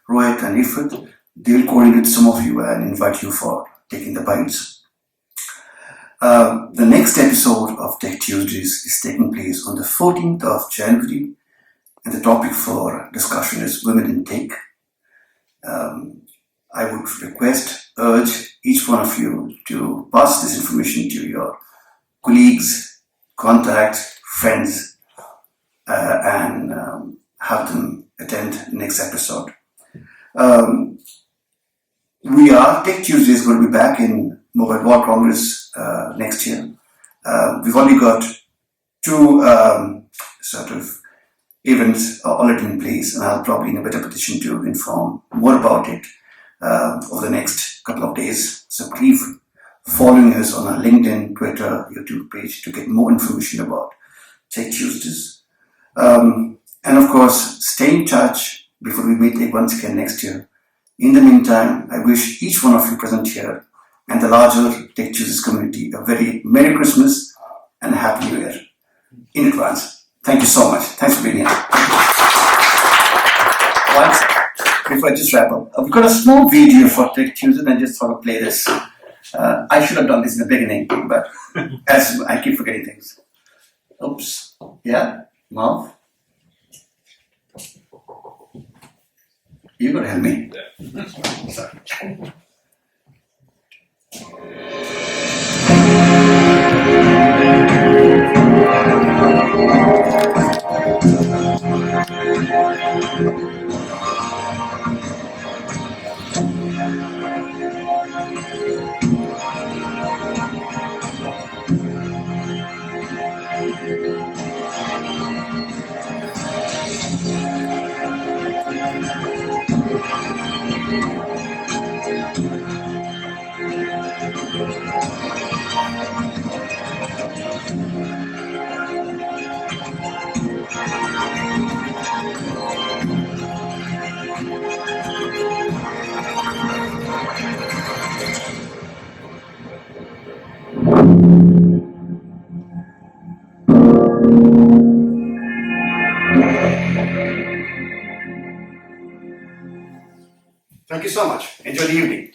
Rohit and Ifat. They will coordinate some of you and invite you for taking the bites. The next episode of Tech Tuesdays is taking place on the 14th of January, and the topic for discussion is Women in Tech. I would urge each one of you to pass this information to your colleagues, contacts, friends, and have them attend the next episode. Tech Tuesday is going to be back in Mobile World Congress next year. We've only got 2 sort of events already in place, and I'll probably in a better position to inform more about it over the next couple of days. So please following us on our LinkedIn, Twitter, YouTube page to get more information about Tech Tuesdays. And of course, stay in touch before we meet once again next year. In the meantime, I wish each one of you present here and the larger Tech Tuesdays community a very Merry Christmas and a Happy New Year in advance. Thank you so much. Thanks for being here. Before I just wrap up, I've got a small video for Tech Tuesday and I just thought I'd play this. I should have done this in the beginning, but as I keep forgetting things. Oops. Yeah, Marv? You're going to help me. Sorry. Thank you so much. Enjoy the evening.